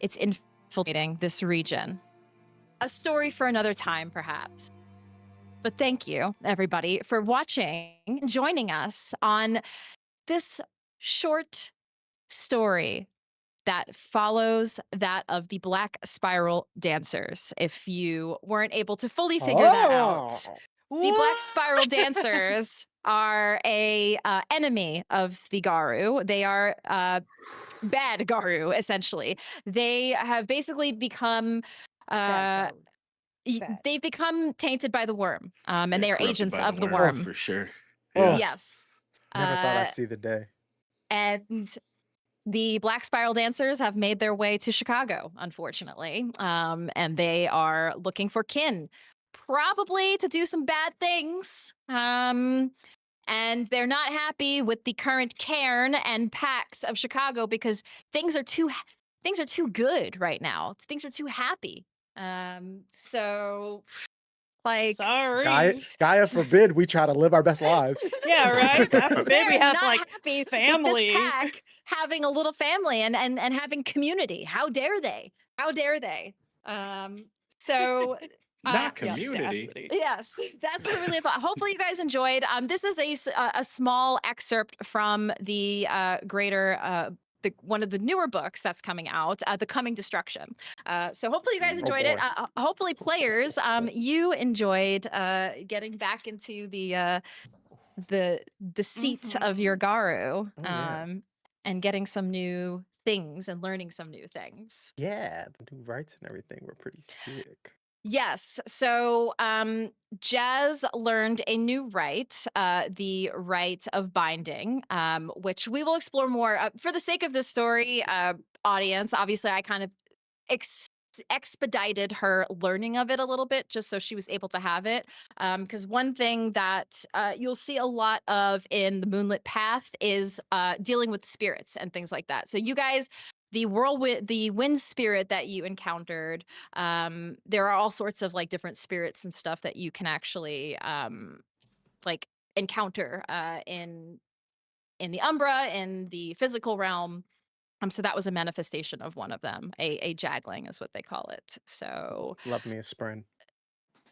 it's infiltrating this region. A story for another time, perhaps. But thank you, everybody, for watching and joining us on this short story that follows that of the Black Spiral Dancers. If you weren't able to fully figure that out, the Black Spiral Dancers are a enemy of the Garu. They are bad Garu, essentially. They have basically become Bad Bad. they've become tainted by the worm, and Yeah, they are corrupted agents by the of the worm, worm. for sure. Oh. Yeah. Yes. never thought I'd see the day. And the Black Spiral Dancers have made their way to Chicago, unfortunately, and they are looking for kin, probably to do some bad things. And they're not happy with the current cairn and packs of Chicago because things are too good right now. Things are too happy. So, like, Sorry. Gaia forbid we try to live our best lives. Yeah, right. God forbid we they're have not like happy family. with this pack having a little family and having community. How dare they? How dare they? So Not The community. audacity. yes, that's what we live on. Hopefully you guys enjoyed. This is a small excerpt from the greater one of the newer books that's coming out, The Coming Destruction. So hopefully you guys enjoyed it. boy. Hopefully players, you enjoyed getting back into the seat of your Garu, Oh, yeah. and getting some new things and learning some new things. Yeah, the new rights and everything were pretty sick. Yes. So Jazz learned a new rite, the rite of binding, which we will explore more. For the sake of this story, audience, obviously I kind of expedited her learning of it a little bit just so she was able to have it. Because one thing that you'll see a lot of in the Moonlit path is dealing with spirits and things like that. So you guys, the wind spirit that you encountered, there are all sorts of like different spirits and stuff that you can actually like encounter in the Umbra, in the physical realm. So that was a manifestation of one of them. A jagling is what they call it. So Love me a spren.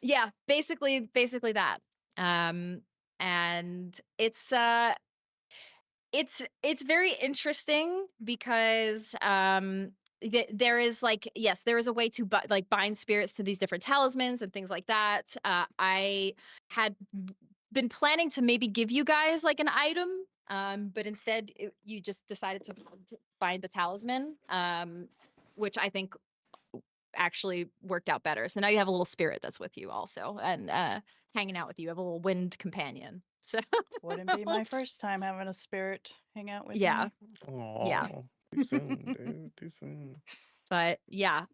yeah, basically that. And it's it's very interesting because there is like, yes, there is a way to like bind spirits to these different talismans and things like that. I had been planning to maybe give you guys like an item, but instead you just decided to bind the talisman, which I think actually worked out better. So now you have a little spirit that's with you also, and hanging out with you. You have a little wind companion. So Wouldn't be my first time having a spirit hang out with yeah, me. yeah. Oh, too soon, dude. Too soon. But yeah,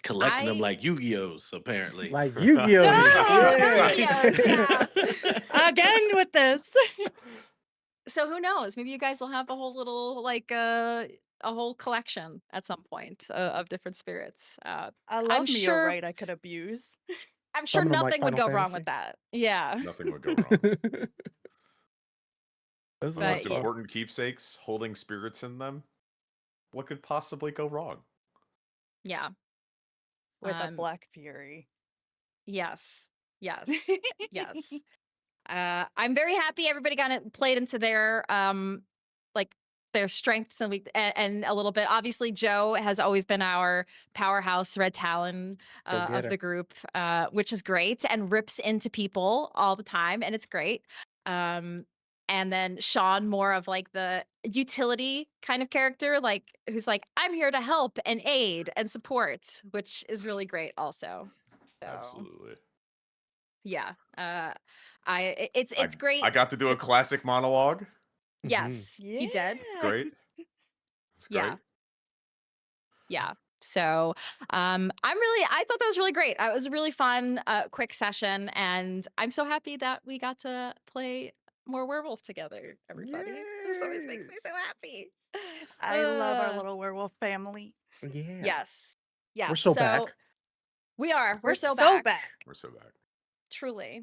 Collecting them like Yu-Gi-Ohs, apparently. Like Yu-Gi-Oh! No! Yu-Gi-Ohs, yeah. Again with this. So who knows? Maybe you guys will have a whole little like a whole collection at some point of different spirits. I love I'm me a sure. right I could abuse. I'm sure Some of them like nothing would Final go wrong Fantasy. with that. Yeah. Nothing would go wrong. That's The But most yeah. important keepsakes holding spirits in them. What could possibly go wrong? Yeah. With a Black Fury. Yes. Yes. Yes. I'm very happy everybody played into their like their strengths and and a little bit. Obviously, Joe has always been our powerhouse red Talon Go get of her. the group, which is great and rips into people all the time, and it's great. And then Sean, more of like the utility kind of character, like who's like, I'm here to help and aid and support, which is really great also. So, Absolutely. yeah. It's great. I got to do a classic monologue. Yes, Yeah. you did. Great. It's great. Yeah. Yeah. So I thought that was really great. It was a really fun, quick session, and I'm so happy that we got to play more werewolf together, everybody. This always makes me so happy. I love our Uh, little werewolf family. Yeah. Yes. Yeah. We're so back. We are. We're so back. back. We're so back. Truly.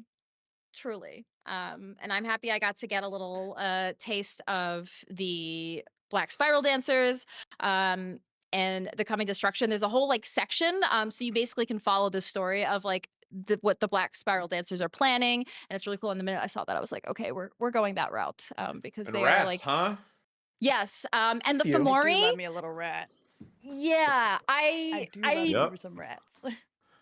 Truly. And I'm happy I got to get a little taste of the Black Spiral Dancers and the Coming Destruction. There's a whole like section. So you basically can follow the story of like what the Black Spiral Dancers are planning. And it's really cool. And the minute I saw that, I was like, okay, we're going that route. Because And they rats, are like, huh? yes. And the You. I do Fomori. love me a little rat. Yeah. I do love me Yep. some rats.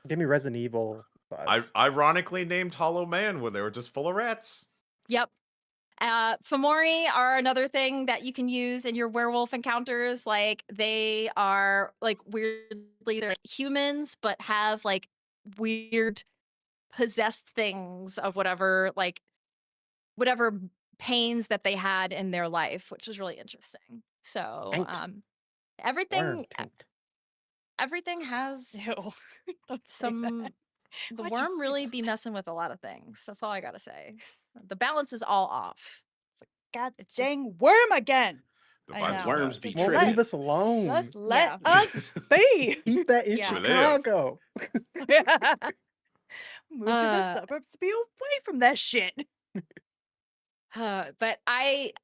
Give me Resident Evil I vibes. ironically named Hollow Man when they were just full of rats. Yep. Fomori are another thing that you can use in your werewolf encounters. Like they are like weirdly they're like humans, but have like weird possessed things of whatever pains that they had in their life, which was really interesting. So Taint. everything Worm taint. everything has Ew. Don't say some that. the Why'd you worm say really that? be messing with a lot of things. That's all I gotta say. The balance is all off. God It's just dang worm again. The I vibes know. are Worms bad. be Just Won't tripping. leave us alone. Just let Yeah. us be. Keep that in Yeah. Chicago. Move to the Uh, suburbs to be away from that shit. but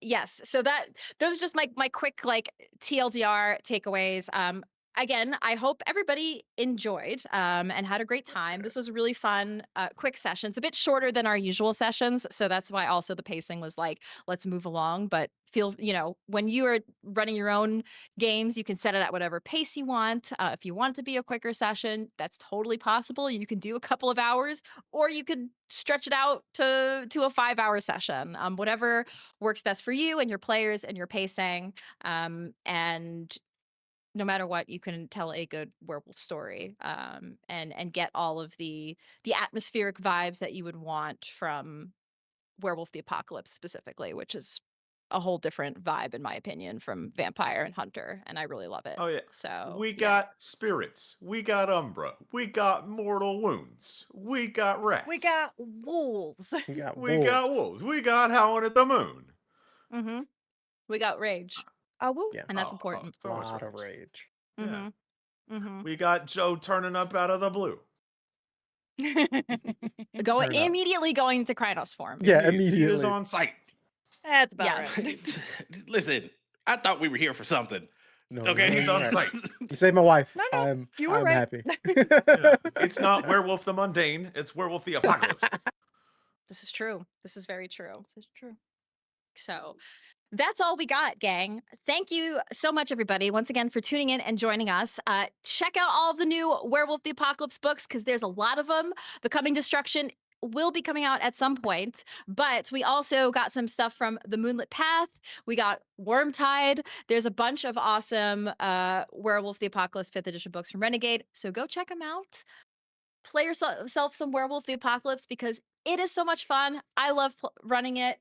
yes, so those are just my quick like TLDR takeaways. Again, I hope everybody enjoyed and had a great time. This was a really fun, quick session. It's a bit shorter than our usual sessions, so that's why also the pacing was like, let's move along. But when you are running your own games, you can set it at whatever pace you want. If you want it to be a quicker session, that's totally possible. You can do a couple of hours, or you could stretch it out to a 5-hour session. Whatever works best for you and your players and your pacing. And no matter what, you can tell a good werewolf story, and get all of the atmospheric vibes that you would want from Werewolf the Apocalypse specifically, which is a whole different vibe in my opinion from Vampire and Hunter, and I really love it. Oh yeah. So We yeah. got spirits. We got Umbra. We got mortal wounds. We got rats. We got wolves. We got We got wolves. We got Howling at the Moon. Mm-hmm. We got rage, Woo. Yeah. and that's important. So much lot of rage. Yeah. Mm-hmm. Mm-hmm. We got Joe turning up out of the blue. Going Turn up. immediately going into Krynos form. Yeah, He is immediately. on site. That's about Yes. right. Listen, I thought we were here for something. No, Okay, no, He's you're on right. site. You saved my wife. No, you were I'm right. happy. Yeah. It's not Werewolf the Mundane. It's Werewolf the Apocalypse. This is true. This is very true. This is true. So that's all we got, gang. Thank you so much, everybody, once again for tuning in and joining us. Check out all of the new Werewolf the Apocalypse books because there's a lot of them. The Coming Destruction will be coming out at some point, but we also got some stuff from the Moonlit Path. We got Wormtide. There's a bunch of awesome Werewolf the Apocalypse 5th edition books from Renegade, so go check them out. Play yourself some Werewolf the Apocalypse because it is so much fun. I love running it.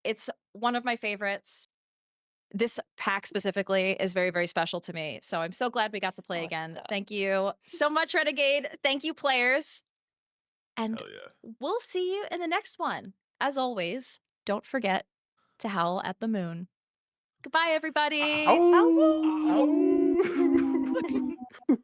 It's one of my favorites. This pack specifically is very, very special to me. So I'm so glad we got to play again. Awesome. Thank you so much, Renegade. Thank you, players. And Hell yeah. we'll see you in the next one. As always, don't forget to howl at the moon. Goodbye, everybody. Ow! Ow!